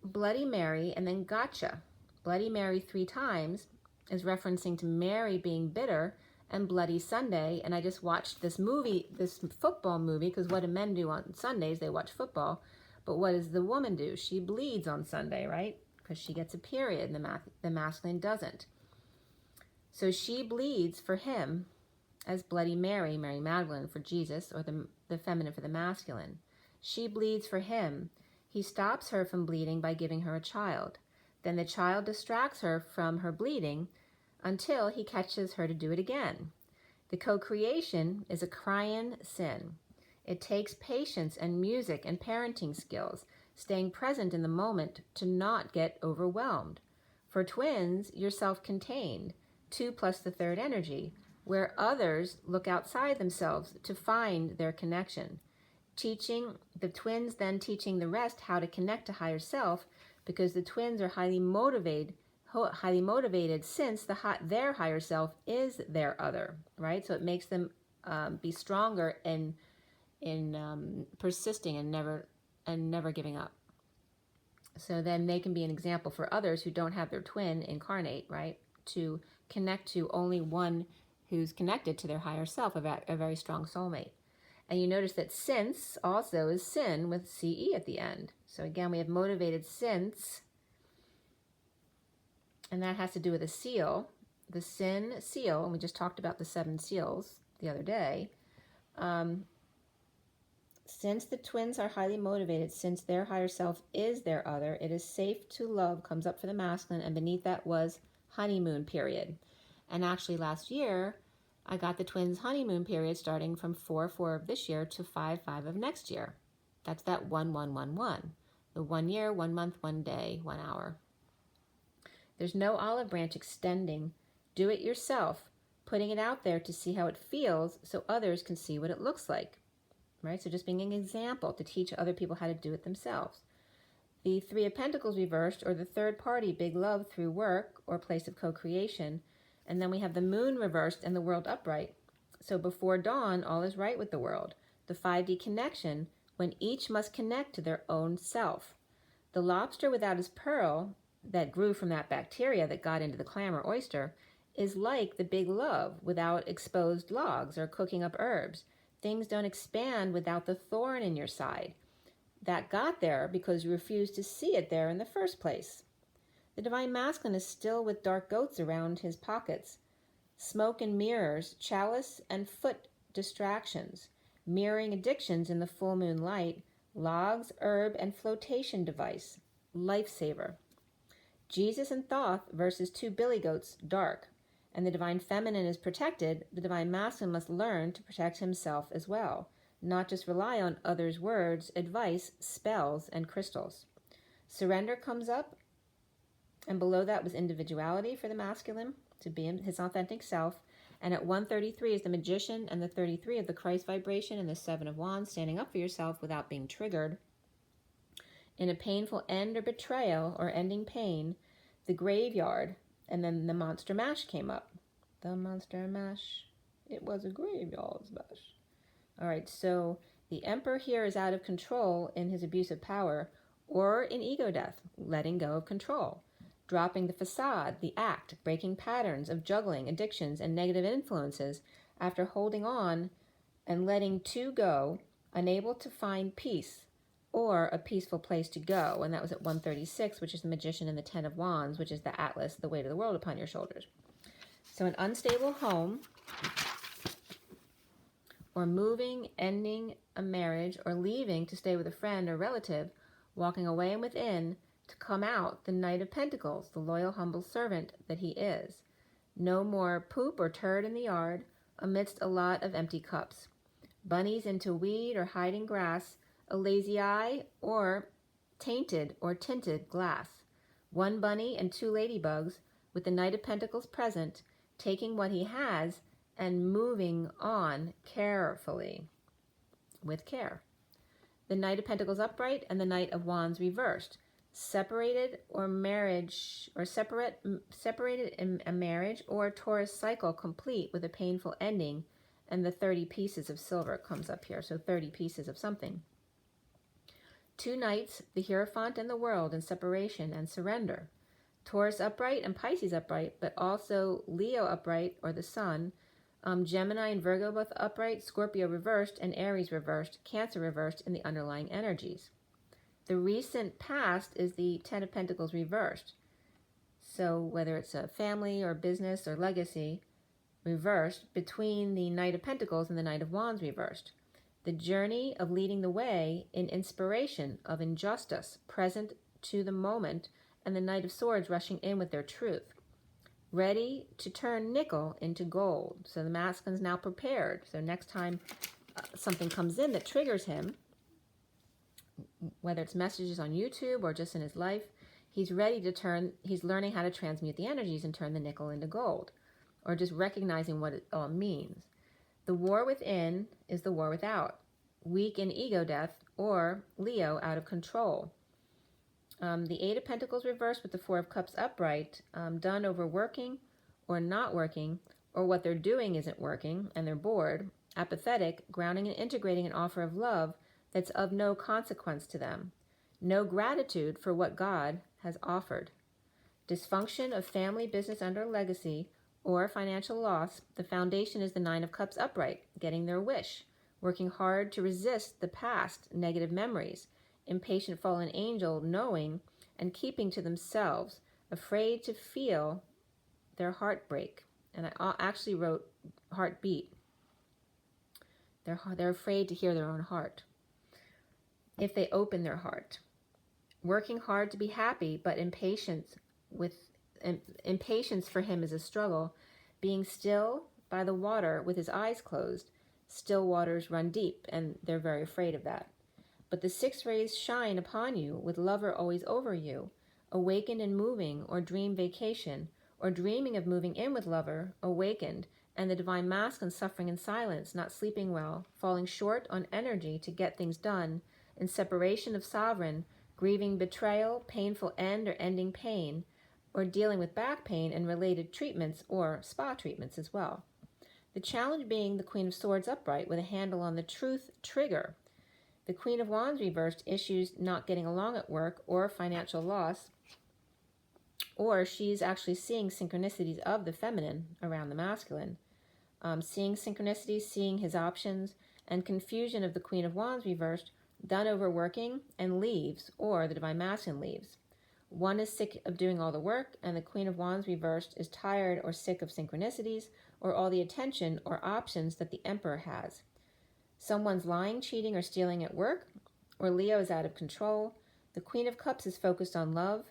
Bloody Mary and then gotcha. Bloody Mary 3 times is referencing to Mary being bitter and Bloody Sunday. And I just watched this movie, this football movie, because what do men do on Sundays? They watch football. But what does the woman do? She bleeds on Sunday, right? Because she gets a period and the masculine doesn't. So she bleeds for him as Bloody Mary, Mary Magdalene for Jesus, or the feminine for the masculine. She bleeds for him. He stops her from bleeding by giving her a child. Then the child distracts her from her bleeding until he catches her to do it again. The co-creation is a crying sin. It takes patience and music and parenting skills, staying present in the moment to not get overwhelmed. For twins, you're self-contained, 2 plus the third energy, where others look outside themselves to find their connection. Teaching the twins, then teaching the rest how to connect to higher self, because the twins are highly motivated since their higher self is their other, right? So it makes them be stronger in persisting and never giving up. So then they can be an example for others who don't have their twin incarnate, right? To connect to only one who's connected to their higher self, a very strong soulmate. And you notice that since also is sin with CE at the end. So again, we have motivated since, and that has to do with a seal. The sin seal, and we just talked about the 7 seals the other day. Since the twins are highly motivated, since their higher self is their other, it is safe to love comes up for the masculine, and beneath that was honeymoon period. And actually last year, I got the twins' honeymoon period starting from 4/4 of this year to 5/5 of next year. That's that 1/1/1/1. The 1 year, 1 month, 1 day, 1 hour. There's no olive branch extending. Do it yourself, putting it out there to see how it feels so others can see what it looks like. Right? So just being an example to teach other people how to do it themselves. The 3 of Pentacles reversed, or the third party, big love through work or place of co-creation. And then we have the moon reversed and the world upright. So before dawn, all is right with the world. The 5D connection, when each must connect to their own self. The lobster without his pearl that grew from that bacteria that got into the clam or oyster is like the big love without exposed logs or cooking up herbs. Things don't expand without the thorn in your side. That got there because you refused to see it there in the first place. The divine masculine is still with dark goats around his pockets. Smoke and mirrors, chalice and foot distractions, mirroring addictions in the full moon light, logs, herb, and flotation device, lifesaver. Jesus and Thoth versus 2 billy goats, dark. And the divine feminine is protected, the divine masculine must learn to protect himself as well, not just rely on others' words, advice, spells, and crystals. Surrender comes up, and below that was individuality for the masculine, to be his authentic self. And at 133 is the magician, and the 33 of the Christ vibration, and the 7 of wands, standing up for yourself without being triggered. In a painful end or betrayal or ending pain, the graveyard, and then the monster mash came up. The monster mash. It was a graveyard smash. All right, so the emperor here is out of control in his abuse of power or in ego death, letting go of control. dropping the facade, the act, breaking patterns of juggling, addictions, and negative influences after holding on and letting two go, unable to find peace or a peaceful place to go. And that was at 136, which is the Magician and the Ten of Wands, which is the Atlas, the weight of the world upon your shoulders. So an unstable home, or moving, ending a marriage, or leaving to stay with a friend or relative, walking away and within to come out the Knight of Pentacles, the loyal, humble servant that he is. No more poop or turd in the yard amidst a lot of empty cups. Bunnies into weed or hiding grass, a lazy eye, or tainted or tinted glass. One bunny and two ladybugs with the Knight of Pentacles present, taking what he has and moving on carefully, with care. The Knight of Pentacles upright and the Knight of Wands reversed. Separated or marriage, or separated in a marriage or Taurus cycle complete with a painful ending, and the 30 pieces of silver comes up here, so 30 pieces of something. Two knights, the Hierophant and the World, in separation and surrender. Taurus upright and Pisces upright, but also Leo upright, or the Sun, Gemini and Virgo both upright, Scorpio reversed, and Aries reversed, Cancer reversed in the underlying energies. The recent past is the Ten of Pentacles reversed. So whether it's a family or business or legacy, reversed between the Knight of Pentacles and the Knight of Wands reversed. The journey of leading the way in inspiration of injustice, present to the moment, and the Knight of Swords rushing in with their truth. Ready to turn nickel into gold. So the masculine's now prepared. So next time something comes in that triggers him, whether it's messages on YouTube or just in his life, he's ready to turn, he's learning how to transmute the energies and turn the nickel into gold, or just recognizing what it all means. The war within is the war without. Weak in ego death, or Leo out of control. The Eight of Pentacles reversed with the Four of Cups upright, done overworking or not working, or what they're doing isn't working and they're bored, apathetic, grounding and integrating an offer of love that's of no consequence to them. No gratitude for what God has offered. Dysfunction of family, business, and/or legacy, or financial loss. The foundation is the Nine of Cups upright, getting their wish, working hard to resist the past negative memories, impatient fallen angel knowing and keeping to themselves, afraid to feel their heartbreak. And I actually wrote heartbeat. They're afraid to hear their own heart if they open their heart. Working hard to be happy, but impatience for him is a struggle. Being still by the water with his eyes closed. Still waters run deep, and they're very afraid of that. But the six rays shine upon you, with lover always over you. Awakened and moving, or dream vacation, or dreaming of moving in with lover, awakened, and the divine masculine suffering in silence, not sleeping well, falling short on energy to get things done, in separation of sovereign, grieving betrayal, painful end or ending pain, or dealing with back pain and related treatments or spa treatments as well. The challenge being the Queen of Swords upright with a handle on the truth trigger. The Queen of Wands reversed issues not getting along at work or financial loss, or she's actually seeing synchronicities of the feminine around the masculine, seeing synchronicities, seeing his options, and confusion of the Queen of Wands reversed, done overworking and leaves, or the divine masculine leaves. One is sick of doing all the work, and the Queen of Wands reversed is tired or sick of synchronicities or all the attention or options that the Emperor has. Someone's lying, cheating, or stealing at work, or Leo is out of control. The Queen of Cups is focused on love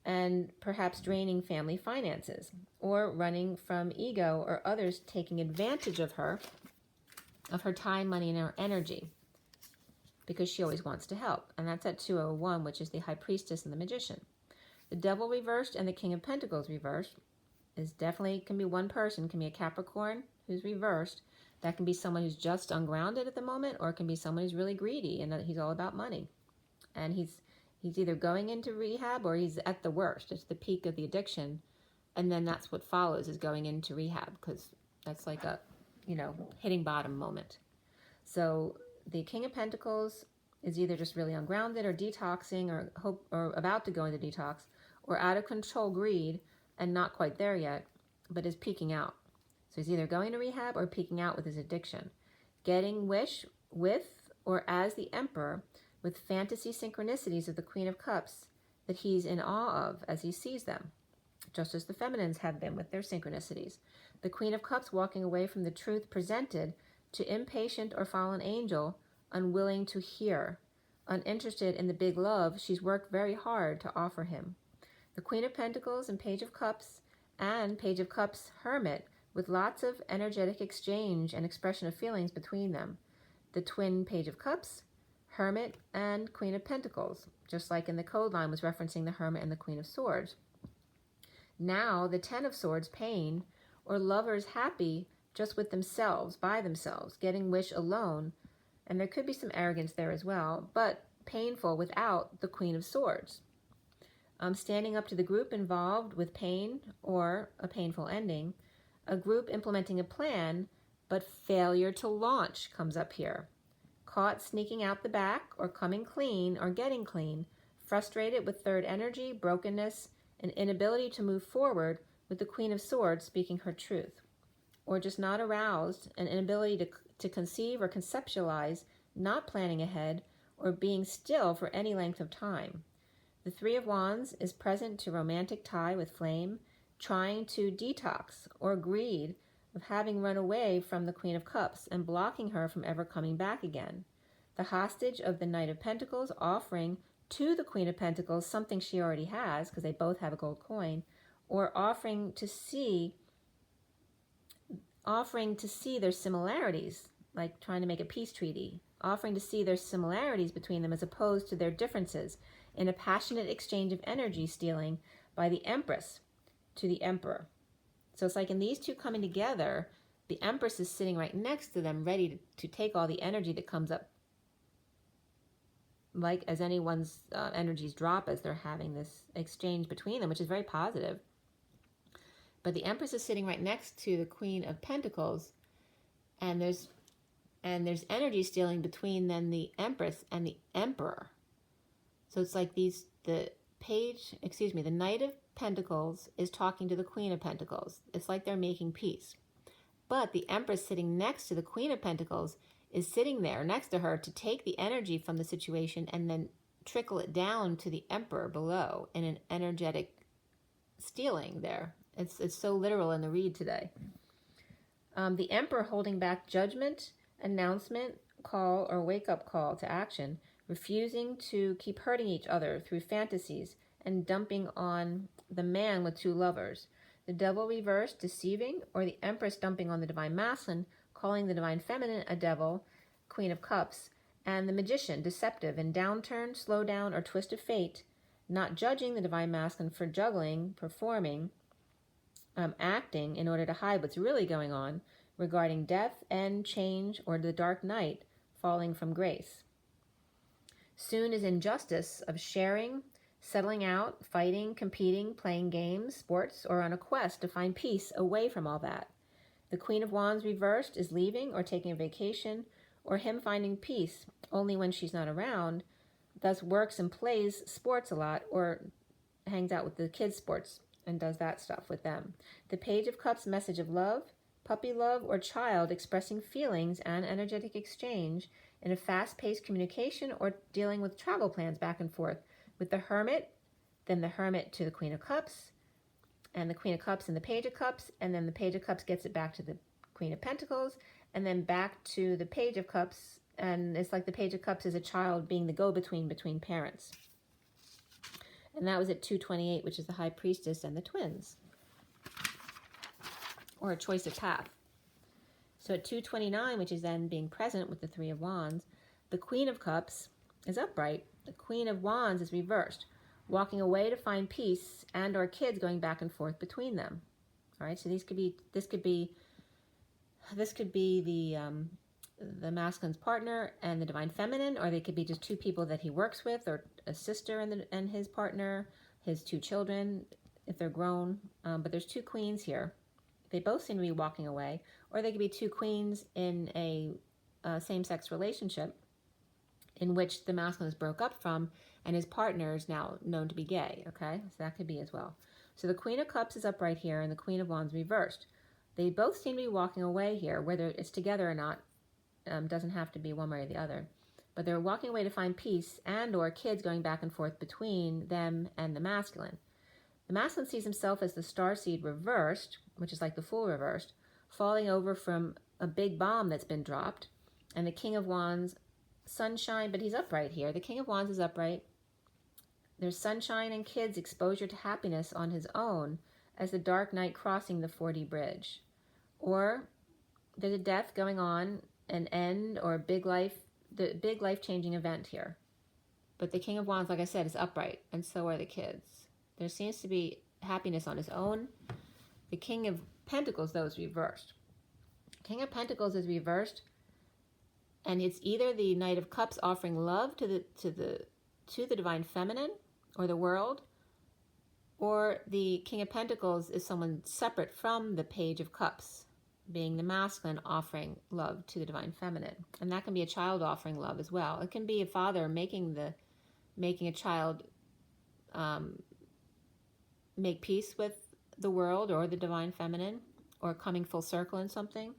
and perhaps draining family finances, or running from ego or others taking advantage of her time, money, and her energy, because she always wants to help. And that's at 201, which is the High Priestess and the Magician. The Devil reversed and the King of Pentacles reversed is definitely, can be one person, can be a Capricorn who's reversed. That can be someone who's just ungrounded at the moment, or it can be someone who's really greedy and he's all about money. And he's either going into rehab or he's at the worst. It's the peak of the addiction. And then that's what follows, is going into rehab, because that's like a, hitting bottom moment. So the King of Pentacles is either just really ungrounded or detoxing or about to go into detox, or out of control greed and not quite there yet, but is peaking out. So he's either going to rehab or peaking out with his addiction. Getting wish with or as the Emperor with fantasy synchronicities of the Queen of Cups that he's in awe of as he sees them, just as the feminines have been with their synchronicities. The Queen of Cups walking away from the truth presented to impatient or fallen angel, unwilling to hear, uninterested in the big love she's worked very hard to offer him. The Queen of Pentacles and Page of Cups and Page of Cups Hermit with lots of energetic exchange and expression of feelings between them. The twin Page of Cups, Hermit, and Queen of Pentacles, just like in the code line was referencing the Hermit and the Queen of Swords. Now the Ten of Swords, pain, or lovers happy just with themselves, by themselves, getting wish alone, and there could be some arrogance there as well, but painful without the Queen of Swords. Standing up to the group involved with pain or a painful ending, a group implementing a plan, but failure to launch comes up here. Caught sneaking out the back or coming clean or getting clean, frustrated with third energy, brokenness, and inability to move forward with the Queen of Swords speaking her truth, or just not aroused, an inability to conceive or conceptualize, not planning ahead, or being still for any length of time. The Three of Wands is present to romantic tie with flame, trying to detox or greed of having run away from the Queen of Cups and blocking her from ever coming back again. The hostage of the Knight of Pentacles offering to the Queen of Pentacles something she already has, because they both have a gold coin, or offering to see their similarities, like trying to make a peace treaty, offering to see their similarities between them as opposed to their differences, in a passionate exchange of energy stealing by the Empress to the Emperor. So it's like in these two coming together, the Empress is sitting right next to them, ready to take all the energy that comes up, like as anyone's energies drop as they're having this exchange between them, which is very positive. But the Empress is sitting right next to the Queen of Pentacles, and there's energy stealing between then the Empress and the Emperor. So it's like the Knight of Pentacles is talking to the Queen of Pentacles. It's like they're making peace. But the Empress sitting next to the Queen of Pentacles is sitting there next to her to take the energy from the situation and then trickle it down to the Emperor below in an energetic stealing there. It's so literal in the read today. The Emperor holding back judgment, announcement, call, or wake-up call to action, refusing to keep hurting each other through fantasies and dumping on the man with two lovers. The Devil reversed, deceiving, or the Empress dumping on the Divine Masculine, calling the Divine Feminine a devil, Queen of Cups, and the Magician, deceptive and downturn, slow down, or twist of fate, not judging the Divine Masculine for juggling, performing, acting in order to hide what's really going on regarding death, end, change, or the dark night falling from grace. Soon is injustice of sharing, settling out, fighting, competing, playing games, sports, or on a quest to find peace away from all that. The Queen of Wands reversed is leaving or taking a vacation, or him finding peace only when she's not around, thus works and plays sports a lot or hangs out with the kids' sports and does that stuff with them. The Page of Cups, message of love, puppy love, or child expressing feelings and energetic exchange in a fast-paced communication or dealing with travel plans back and forth with the Hermit, then the Hermit to the Queen of Cups, and the Queen of Cups and the Page of Cups, and then the Page of Cups gets it back to the Queen of Pentacles, and then back to the Page of Cups, and it's like the Page of Cups is a child being the go-between between parents. And that was at 228, which is the High Priestess and the twins, or a choice of path. So at 229, which is then being present with the Three of Wands, the Queen of Cups is upright. The Queen of Wands is reversed, walking away to find peace and or kids going back and forth between them. All right, so this could be the masculine's partner and the Divine Feminine, or they could be just two people that he works with, or a sister and his partner, his two children if they're grown. But there's two queens here. They both seem to be walking away, or they could be two queens in a same-sex relationship, in which the masculine is broke up from, and his partner is now known to be gay, okay? So that could be as well. So the Queen of Cups is upright here, and the Queen of Wands reversed. They both seem to be walking away here. Whether it's together or not doesn't have to be one way or the other. But they're walking away to find peace and or kids going back and forth between them and the masculine. The masculine sees himself as the starseed reversed, which is like the Fool reversed, falling over from a big bomb that's been dropped. And the King of Wands, sunshine, but he's upright here. The King of Wands is upright. There's sunshine and kids, exposure to happiness on his own as the dark night crossing the 4D bridge. Or there's a death going on, an end, or the big life-changing event here. But the King of Wands, like I said, is upright, and so are the kids. There seems to be happiness on his own. The King of Pentacles, though, is reversed. King of Pentacles is reversed, and it's either the Knight of Cups offering love to the divine feminine or the world, or the King of Pentacles is someone separate from the Page of Cups, being the masculine offering love to the divine feminine. And that can be a child offering love as well. It can be a father making a child make peace with the world or the divine feminine, or coming full circle in something.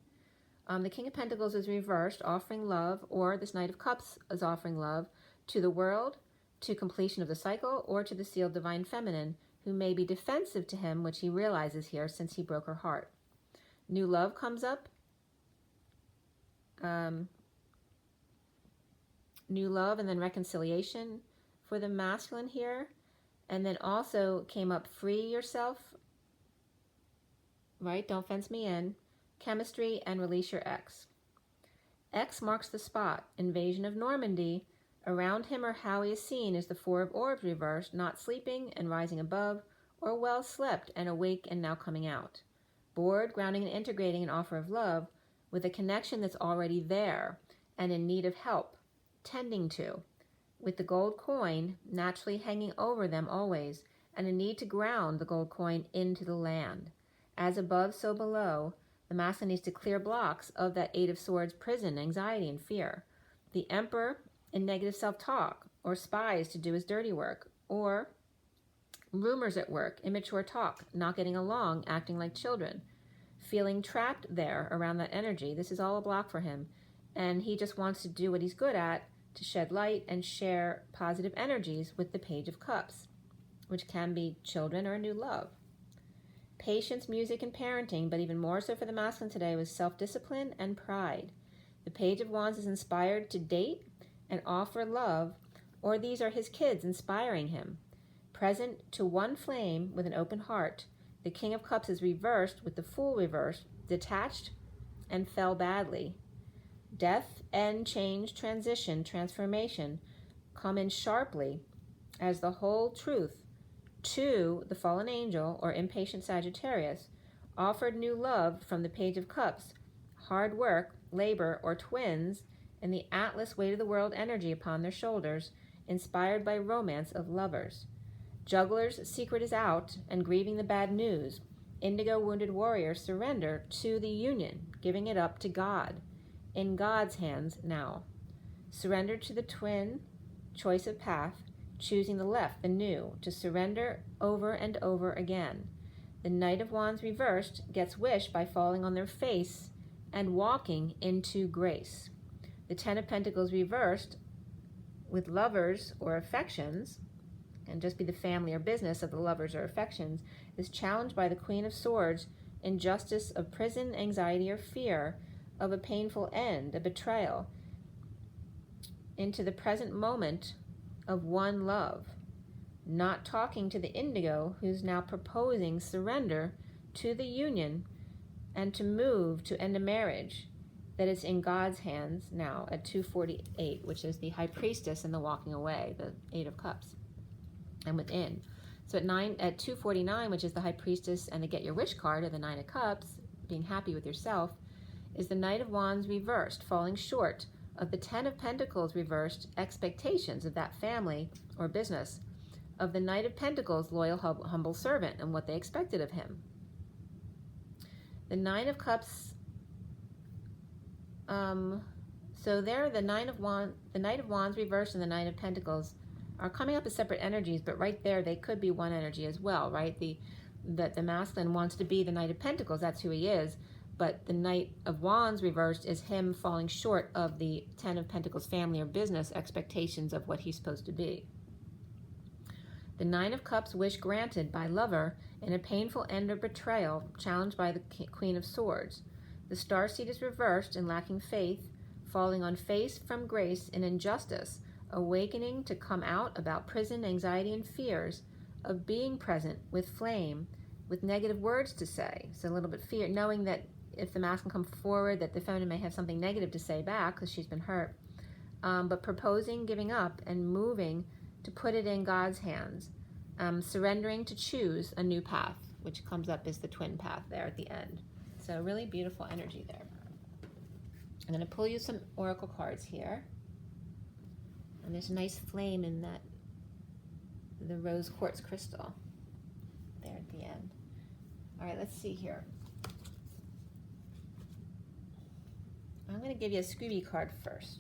The King of Pentacles is reversed, offering love, or this Knight of Cups is offering love to the world, to completion of the cycle, or to the sealed divine feminine, who may be defensive to him, which he realizes here since he broke her heart. New love comes up. New love and then reconciliation for the masculine here. And then also came up, free yourself, right? Don't fence me in. Chemistry and release your ex. X marks the spot. Invasion of Normandy. Around him or how he is seen is the Four of Orbs reversed, not sleeping and rising above, or well slept and awake and now coming out. Bored, grounding and integrating an offer of love with a connection that's already there and in need of help, tending to, with the gold coin naturally hanging over them always, and a need to ground the gold coin into the land. As above, so below, the masculine needs to clear blocks of that Eight of Swords prison, anxiety and fear. The Emperor in negative self-talk, or spies to do his dirty work, or rumors at work, immature talk, not getting along, acting like children, feeling trapped there around that energy. This is all a block for him, and he just wants to do what he's good at, to shed light and share positive energies with the Page of Cups, which can be children or new love. Patience, music, and parenting, but even more so for the masculine today, was self-discipline and pride. The Page of Wands is inspired to date and offer love, or these are his kids inspiring him. Present to one flame with an open heart, the King of Cups is reversed with the Fool reversed, detached and fell badly. Death, end, change, transition, transformation come in sharply as the whole truth to the fallen angel or impatient Sagittarius offered new love from the Page of Cups, hard work, labor, or twins, and the Atlas weight of the world energy upon their shoulders, inspired by romance of lovers. Juggler's secret is out and grieving the bad news. Indigo wounded warriors surrender to the union, giving it up to God. In God's hands now. Surrender to the twin, choice of path, choosing the left, the new, to surrender over and over again. The Knight of Wands reversed gets wished by falling on their face and walking into grace. The Ten of Pentacles reversed with lovers or affections, and just be the family or business of the lovers or affections, is challenged by the Queen of Swords, injustice of prison, anxiety, or fear of a painful end, a betrayal, into the present moment of one love. Not talking to the indigo, who's now proposing surrender to the union and to move to end a marriage that is in God's hands now at 248, which is the High Priestess and the walking away, the Eight of Cups, and within. So at 249, which is the High Priestess and the Get Your Wish card, or the Nine of Cups, being happy with yourself, is the Knight of Wands reversed, falling short of the Ten of Pentacles reversed, expectations of that family or business, of the Knight of Pentacles, loyal, humble servant, and what they expected of him. The Nine of Cups So there, the Knight of Wands reversed and the Knight of Pentacles are coming up as separate energies, but right there they could be one energy as well, right? That the masculine wants to be the Knight of Pentacles, that's who he is, but the Knight of Wands reversed is him falling short of the Ten of Pentacles family or business expectations of what he's supposed to be. The Nine of Cups, wish granted by lover in a painful end or betrayal, challenged by the Queen of Swords. The Starseed is reversed and lacking faith, falling on face from grace in injustice, awakening to come out about prison, anxiety, and fears of being present with flame, with negative words to say. So a little bit fear, knowing that if the masculine come forward, that the feminine may have something negative to say back because she's been hurt. But proposing giving up and moving to put it in God's hands, surrendering to choose a new path, which comes up as the twin path there at the end. So really beautiful energy there. I'm going to pull you some oracle cards here. And there's a nice flame in that, the rose quartz crystal there at the end. All right, let's see here. I'm going to give you a Scooby card first.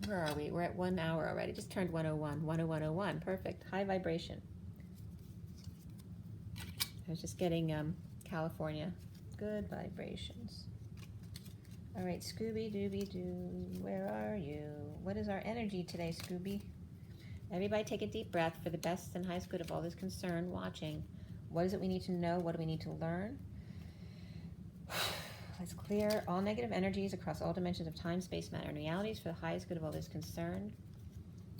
Where are we? We're at 1 hour already. Just turned 101. 10101. Perfect. High vibration. I was just getting California. Good vibrations. All right, Scooby-Dooby-Doo, where are you? What is our energy today, Scooby? Everybody take a deep breath for the best and highest good of all this concern watching. What is it we need to know? What do we need to learn? Let's clear all negative energies across all dimensions of time, space, matter, and realities for the highest good of all this concerned.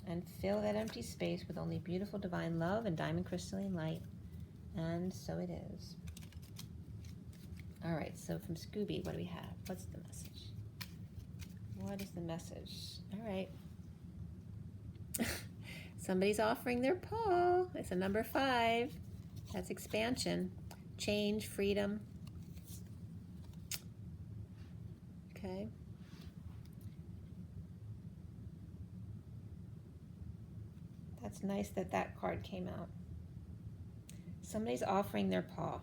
And fill that empty space with only beautiful divine love and diamond crystalline light. And so it is. All right, so from Scooby, what do we have? What's the message? What is the message? All right. Somebody's offering their paw. It's a number 5. That's expansion, change, freedom. Okay. That's nice that that card came out. Somebody's offering their paw.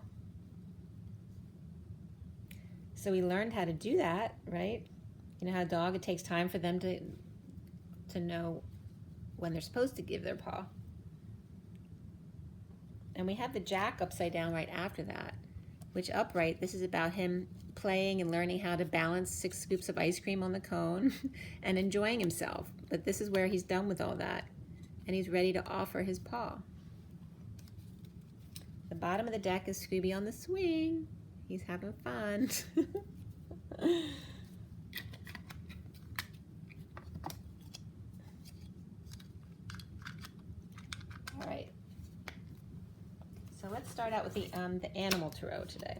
So we learned how to do that, right? You know how a dog, it takes time for them to know when they're supposed to give their paw. And we have the Jack upside down right after that, which upright, this is about him playing and learning how to balance 6 scoops of ice cream on the cone and enjoying himself. But this is where he's done with all that, and he's ready to offer his paw. The bottom of the deck is Scooby on the swing. He's having fun. All right. So let's start out with the animal tarot today.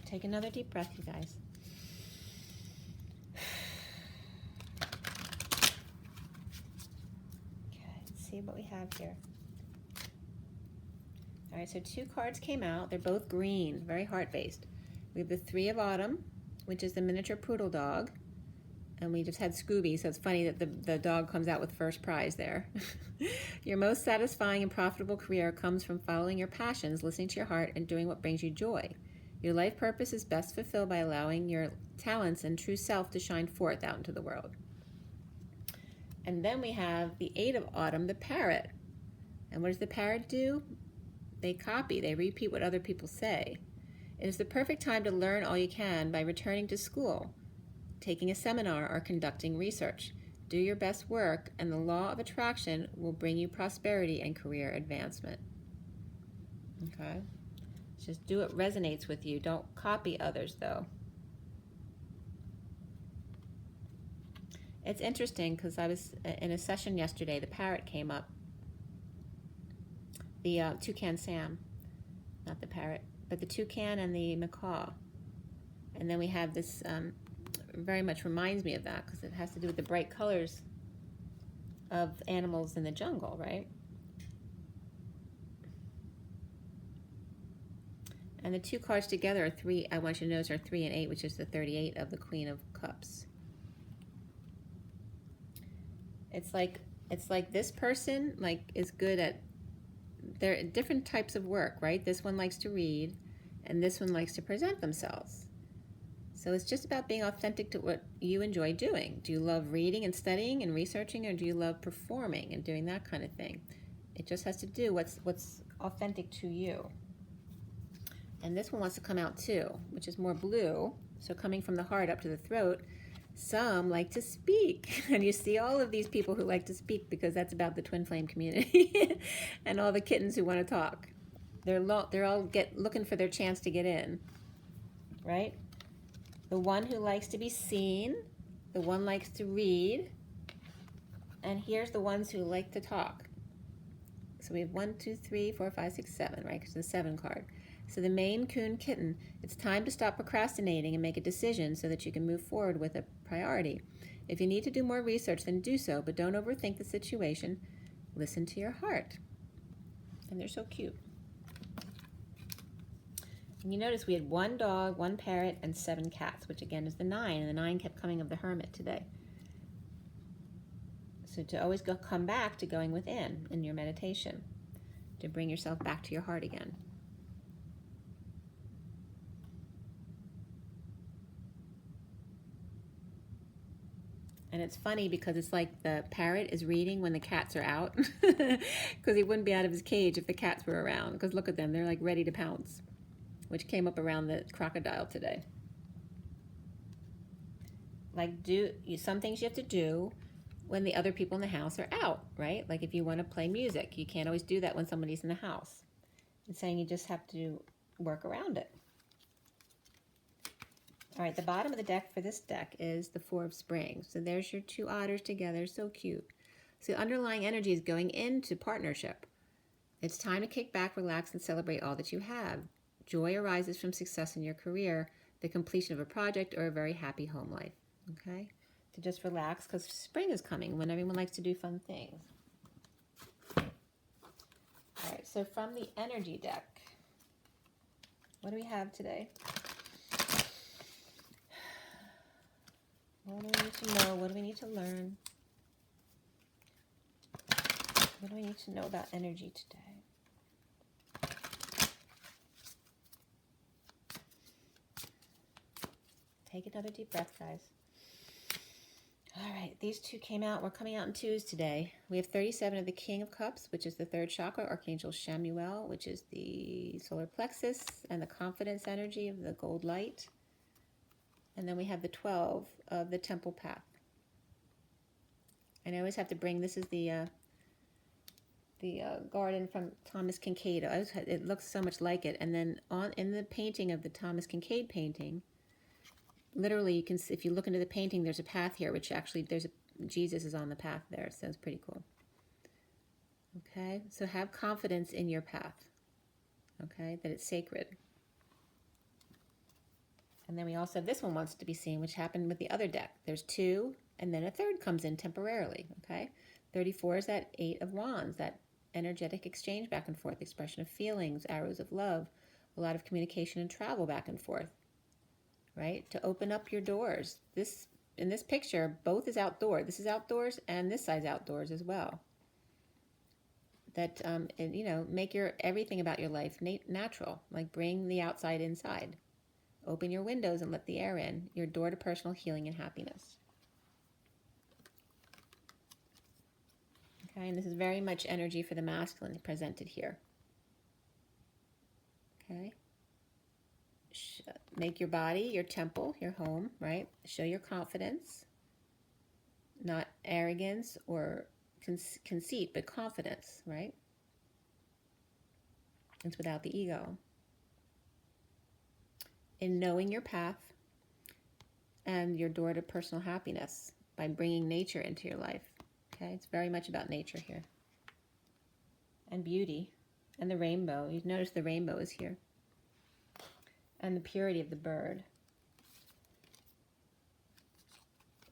Take another deep breath, you guys. Okay, let's see what we have here. All right, so 2 cards came out. They're both green, very heart-based. We have the 3 of Autumn, which is the miniature poodle dog. And we just had Scooby, so it's funny that the dog comes out with first prize there. Your most satisfying and profitable career comes from following your passions, listening to your heart, and doing what brings you joy. Your life purpose is best fulfilled by allowing your talents and true self to shine forth out into the world. And then we have the 8 of Autumn, the parrot. And what does the parrot do? They copy, they repeat what other people say. It is the perfect time to learn all you can by returning to school, taking a seminar, or conducting research. Do your best work, and the law of attraction will bring you prosperity and career advancement. Okay? Just do what resonates with you. Don't copy others, though. It's interesting because I was in a session yesterday. The parrot came up. The toucan Sam, not the parrot, but the toucan and the macaw. And then we have this, very much reminds me of that because it has to do with the bright colors of animals in the jungle, right? And the 2 cards together are 3, I want you to notice, are 3 and 8, which is the 38 of the Queen of Cups. It's like this person like is good at they're different types of work, right? This one likes to read, and this one likes to present themselves. So it's just about being authentic to what you enjoy doing. Do you love reading and studying and researching, or do you love performing and doing that kind of thing? It just has to do what's authentic to you. And this one wants to come out too, which is more blue. So coming from the heart up to the throat, some like to speak. And you see all of these people who like to speak because that's about the twin flame community and all the kittens who want to talk. They're all looking for their chance to get in, right? The one who likes to be seen, the one likes to read, and here's the ones who like to talk. So we have 1, 2, 3, 4, 5, 6, 7, right? Because it's the 7 card. So the Maine Coon Kitten, it's time to stop procrastinating and make a decision so that you can move forward with a priority. If you need to do more research, then do so, but don't overthink the situation. Listen to your heart. And they're so cute. And you notice we had 1 dog, 1 parrot, and 7 cats, which again is the 9, and the 9 kept coming of the Hermit today. So to always come back to going within in your meditation, to bring yourself back to your heart again. And it's funny because it's like the parrot is reading when the cats are out, because he wouldn't be out of his cage if the cats were around, because look at them, they're like ready to pounce, which came up around the crocodile today. Like some things you have to do when the other people in the house are out, right? Like if you want to play music, you can't always do that when somebody's in the house. It's saying you just have to work around it. All right, the bottom of the deck for this deck is the 4 of Springs. So there's your 2 otters together, so cute. So the underlying energy is going into partnership. It's time to kick back, relax, and celebrate all that you have. Joy arises from success in your career, the completion of a project, or a very happy home life, okay? To just relax, because spring is coming when everyone likes to do fun things. All right, so from the energy deck, what do we have today? What do we need to know? What do we need to learn? What do we need to know about energy today? Take another deep breath, guys. All right, these 2 came out. We're coming out in 2s today. We have 37 of the King of Cups, which is the 3rd chakra, Archangel Chamuel, which is the solar plexus and the confidence energy of the gold light. And then we have the 12 of the temple path. And I always have to bring, this is the garden from Thomas Kincaid. It looks so much like it. And then in the painting of the Thomas Kincaid painting, literally you can see, if you look into the painting, there's a path here, which actually Jesus is on the path there. So it's pretty cool. Okay, so have confidence in your path. Okay, that it's sacred. And then we also have this one wants to be seen, which happened with the other deck. There's 2, and then a 3rd comes in temporarily, okay? 34 is that 8 of Wands, that energetic exchange back and forth, expression of feelings, arrows of love, a lot of communication and travel back and forth, right? To open up your doors. In this picture, both is outdoor. This is outdoors, and this side's outdoors as well. That, and, make everything about your life natural, like bring the outside inside. Open your windows and let the air in, your door to personal healing and happiness. Okay, and this is very much energy for the masculine presented here. Okay. Make your body your temple, your home, right? Show your confidence, not arrogance or conceit, but confidence, right? It's without the ego. In knowing your path and your door to personal happiness by bringing nature into your life. Okay, it's very much about nature here. And beauty and the rainbow. You've noticed the rainbow is here. And the purity of the bird.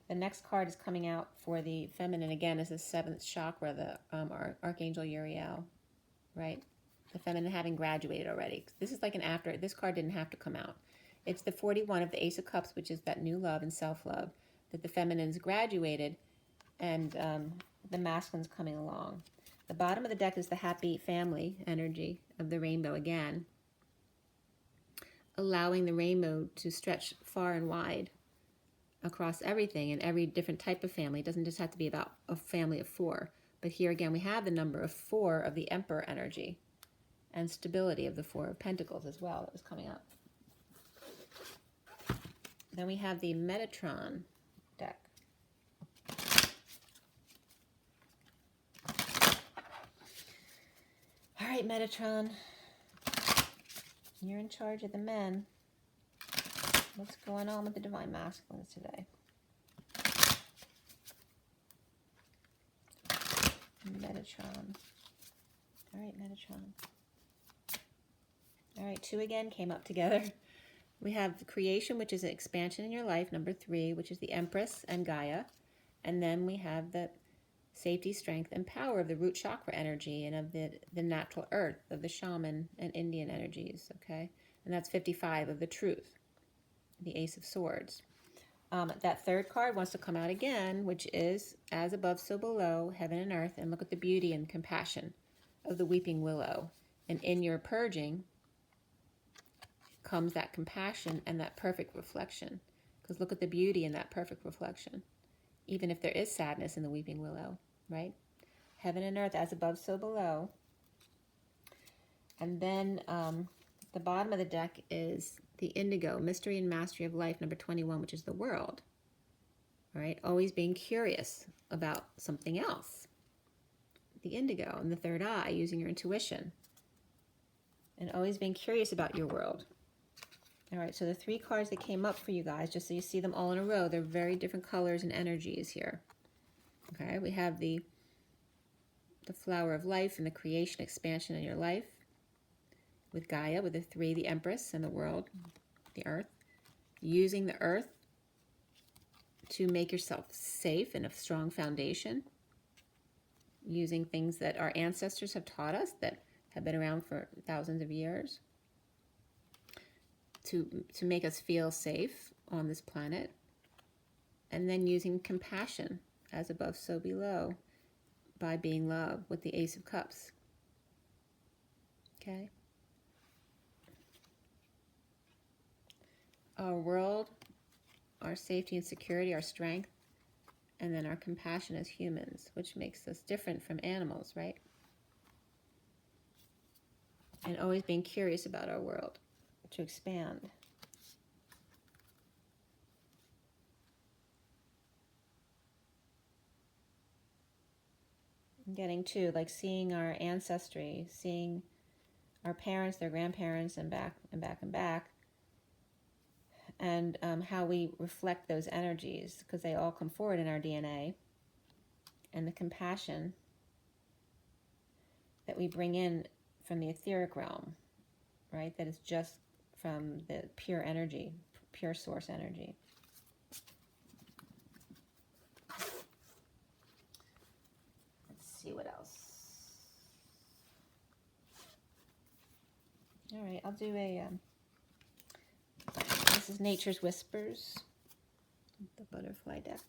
The next card is coming out for the feminine again is the 7th chakra, the Archangel Uriel, right? The feminine having graduated already. This is like an after. This card didn't have to come out. It's the 41 of the Ace of Cups, which is that new love and self-love, that the feminine's graduated and the masculine's coming along. The bottom of the deck is the happy family energy of the rainbow again, allowing the rainbow to stretch far and wide across everything and every different type of family. It doesn't just have to be about a family of 4. But here again, we have the number of 4 of the Emperor energy and stability of the 4 of Pentacles as well that was coming up. Then we have the Metatron deck. All right, Metatron, you're in charge of the men. What's going on with the Divine Masculines today? Metatron. All right, Metatron. All right, 2 again came up together. We have creation, which is an expansion in your life, number 3, which is the Empress and Gaia. And then we have the safety, strength, and power of the root chakra energy and of the natural earth, of the shaman and Indian energies, okay? And that's 55 of the truth, the Ace of Swords. That 3rd card wants to come out again, which is as above, so below, heaven and earth, and look at the beauty and compassion of the weeping willow. And in your purging comes that compassion and that perfect reflection. Because look at the beauty in that perfect reflection. Even if there is sadness in the weeping willow, right? Heaven and earth, as above, so below. And then the bottom of the deck is the indigo, mystery and mastery of life, number 21, which is the world. All right, always being curious about something else. The indigo and the 3rd eye, using your intuition. And always being curious about your world. All right, so the 3 cards that came up for you guys, just so you see them all in a row, they're very different colors and energies here. Okay, we have the flower of life and the creation, expansion in your life. With Gaia, with the 3, the Empress, and the world, the earth. Using the earth to make yourself safe and a strong foundation. Using things that our ancestors have taught us that have been around for thousands of years. To make us feel safe on this planet. And then using compassion, as above, so below, by being love, with the Ace of Cups. Okay? Our world, our safety and security, our strength, and then our compassion as humans, which makes us different from animals, right? And always being curious about our world. To expand. Getting to, like, seeing our ancestry, seeing our parents, their grandparents, and back and back and back, and how we reflect those energies, because they all come forward in our DNA, and the compassion that we bring in from the etheric realm, right? That is just from the pure energy, pure source energy. Let's see what else. All right, I'll do a, this is Nature's Whispers, the butterfly deck.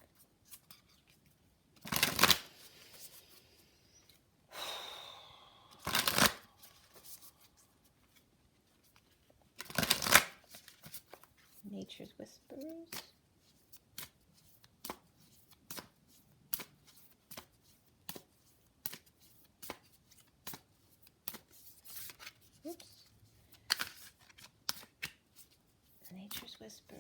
Nature's Whispers. Oops. Nature's Whispers.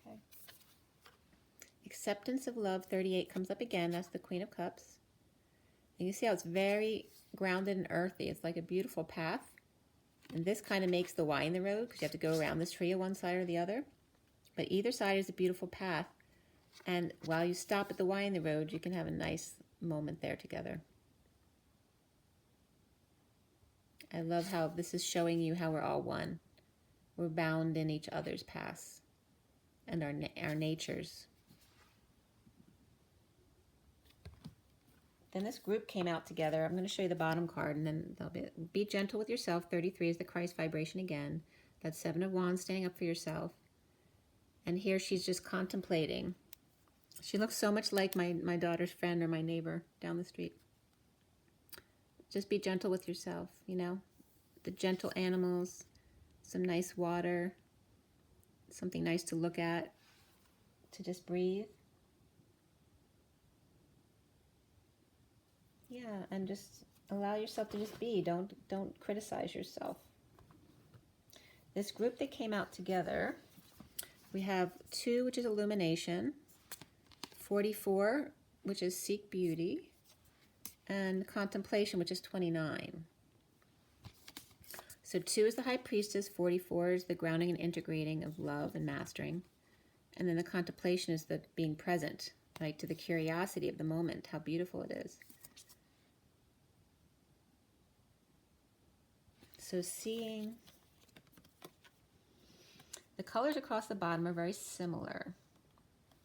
Okay. Acceptance of love, 38 comes up again. That's the Queen of Cups. And you see how it's very grounded and earthy. It's like a beautiful path. And this kind of makes the Y in the road because you have to go around this tree on one side or the other. But either side is a beautiful path. And while you stop at the Y in the road, you can have a nice moment there together. I love how this is showing you how we're all one. We're bound in each other's paths and our natures. Then this group came out together. I'm going to show you the bottom card, and then they'll be gentle with yourself. 33 is the Christ vibration again. That's 7 of Wands, standing up for yourself. And here she's just contemplating. She looks so much like my daughter's friend or my neighbor down the street. Just be gentle with yourself, you know. The gentle animals, some nice water, something nice to look at, to just breathe. Yeah, and just allow yourself to just be. Don't criticize yourself. This group that came out together, we have 2, which is illumination, 44, which is seek beauty, and contemplation, which is 29. So 2 is the high priestess, 44 is the grounding and integrating of love and mastering, and then the contemplation is the being present, right, to the curiosity of the moment, how beautiful it is. So seeing, the colors across the bottom are very similar,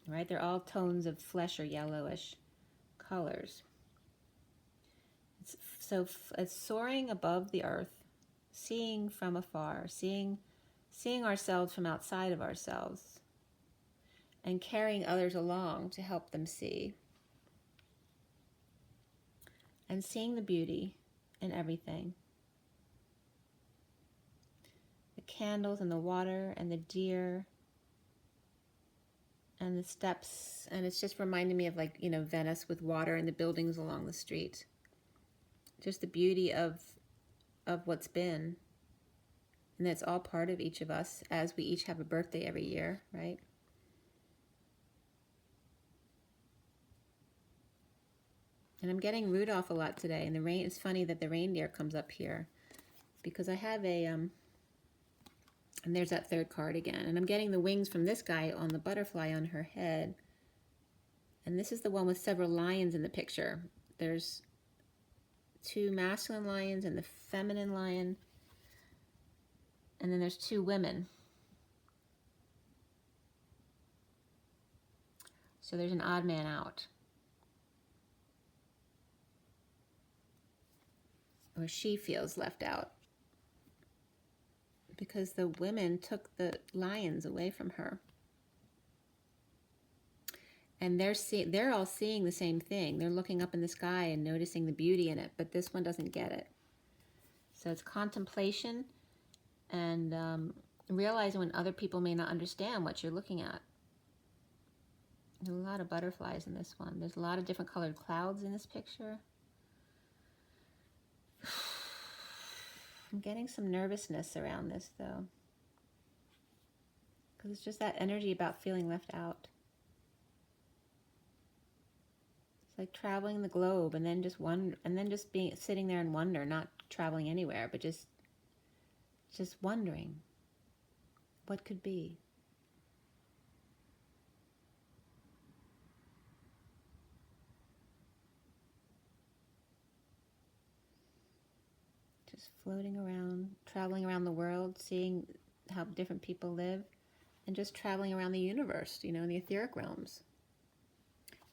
right? They're all tones of flesh or yellowish colors. It's soaring above the earth, seeing from afar, seeing ourselves from outside of ourselves, and carrying others along to help them see, and seeing the beauty in everything. The candles and the water and the deer and the steps, and it's just reminding me of, like, you know, Venice with water and the buildings along the street. Just the beauty of what's been, and that's all part of each of us, as we each have a birthday every year, right? And I'm getting Rudolph a lot today, and the rain. It's funny that the reindeer comes up here, because I have a and there's that 3rd card again, and I'm getting the wings from this guy on the butterfly on her head, and this is the one with several lions in the picture. There's 2 masculine lions and the feminine lion, and then there's 2 women. So there's an odd man out, or she feels left out, because the women took the lions away from her. And they're all seeing the same thing. They're looking up in the sky and noticing the beauty in it, but this one doesn't get it. So it's contemplation and realizing when other people may not understand what you're looking at. There's a lot of butterflies in this one. There's a lot of different colored clouds in this picture. I'm getting some nervousness around this, though, because it's just that energy about feeling left out. It's like traveling the globe and then just sitting there and wonder, not traveling anywhere, but just wondering what could be. Just floating around, traveling around the world, seeing how different people live, and just traveling around the universe, you know, in the etheric realms,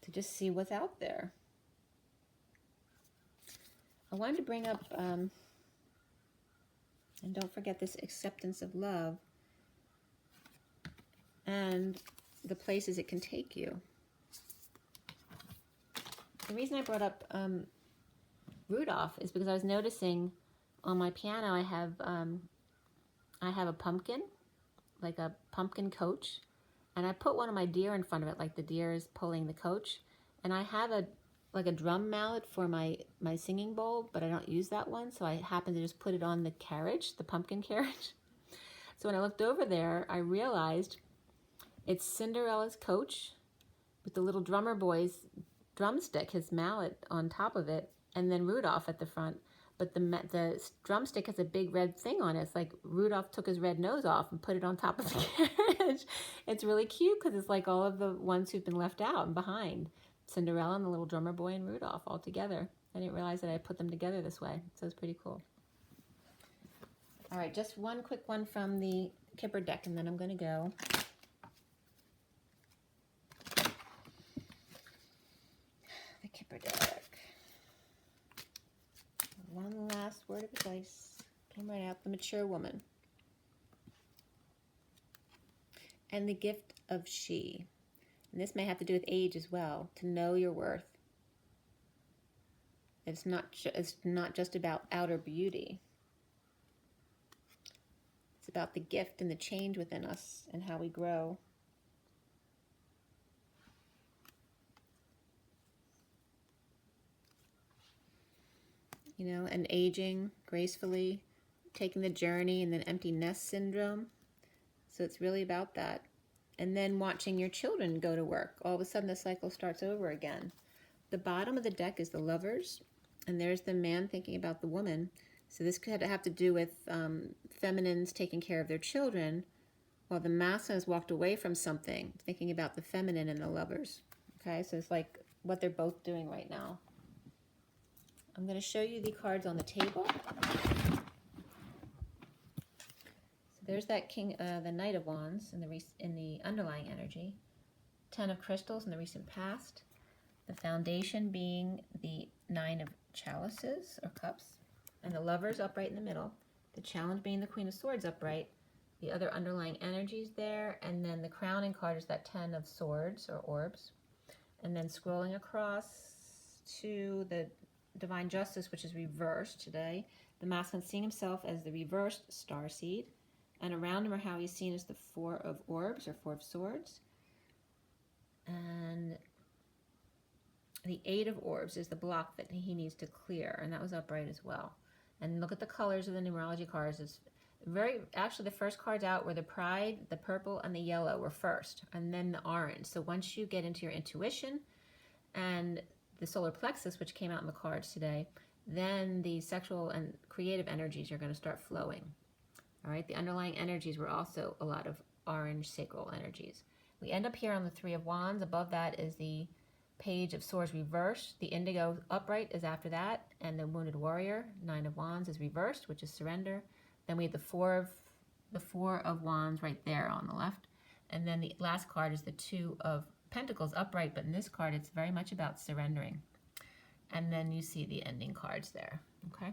to just see what's out there. I wanted to bring up, and don't forget this acceptance of love and the places it can take you. The reason I brought up Rudolph is because I was noticing on my piano I have a pumpkin, like a pumpkin coach, and I put one of my deer in front of it, like the deer is pulling the coach, and I have a drum mallet for my singing bowl, but I don't use that one, so I happen to just put it on the carriage, the pumpkin carriage. So when I looked over there, I realized it's Cinderella's coach with the little drummer boy's drumstick, his mallet on top of it, and then Rudolph at the front. But the drumstick has a big red thing on it. It's like Rudolph took his red nose off and put it on top of the carriage. It's really cute because it's like all of the ones who've been left out and behind. Cinderella and the little drummer boy and Rudolph all together. I didn't realize that I put them together this way. So it's pretty cool. All right, just one quick one from the Kipper deck, and then I'm going to go. The Kipper deck. One last word of advice. Came right out. The mature woman. and the gift of she. And this may have to do with age as well, to know your worth. It's not just about outer beauty. It's about the gift and the change within us and how we grow. You know, and aging gracefully, taking the journey, and then empty nest syndrome. So it's really about that. And then watching your children go to work. All of a sudden the cycle starts over again. The bottom of the deck is the Lovers, and there's the man thinking about the woman. So this could have to do with feminines taking care of their children, while the masculine has walked away from something, thinking about the feminine and the Lovers. Okay, so it's like what they're both doing right now. I'm going to show you the cards on the table. So there's that King, the Knight of Wands in the underlying energy. 10 of Crystals in the recent past. The foundation being the 9 of Chalices or Cups. And the Lovers upright in the middle. The challenge being the Queen of Swords upright. The other underlying energies there. And then the crowning card is that 10 of Swords or Orbs. And then scrolling across to the Divine Justice, which is reversed today. The masculine seeing himself as the reversed Starseed. And around him are how he's seen as the 4 of Orbs or 4 of Swords. And the 8 of Orbs is the block that he needs to clear. And that was upright as well. And look at the colors of the numerology cards. It's actually the first cards out were the Pride, the purple, and the yellow were first. And then the orange. So once you get into your intuition and the solar plexus, which came out in the cards today, then the sexual and creative energies are going to start flowing. All right, the underlying energies were also a lot of orange sacral energies. We end up here on the 3 of Wands. Above that is the Page of Swords reversed. The Indigo upright is after that, and the Wounded Warrior, 9 of Wands, is reversed, which is surrender. Then we have the 4 of Wands right there on the left, and then the last card is the 2 of Pentacles upright. But in this card, it's very much about surrendering. And then you see the ending cards there. Okay.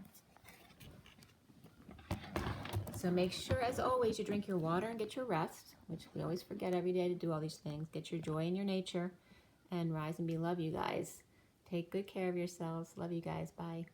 So make sure, as always, you drink your water and get your rest, which we always forget every day to do all these things. Get your joy in your nature and rise and be love, you guys. Take good care of yourselves. Love you guys. Bye.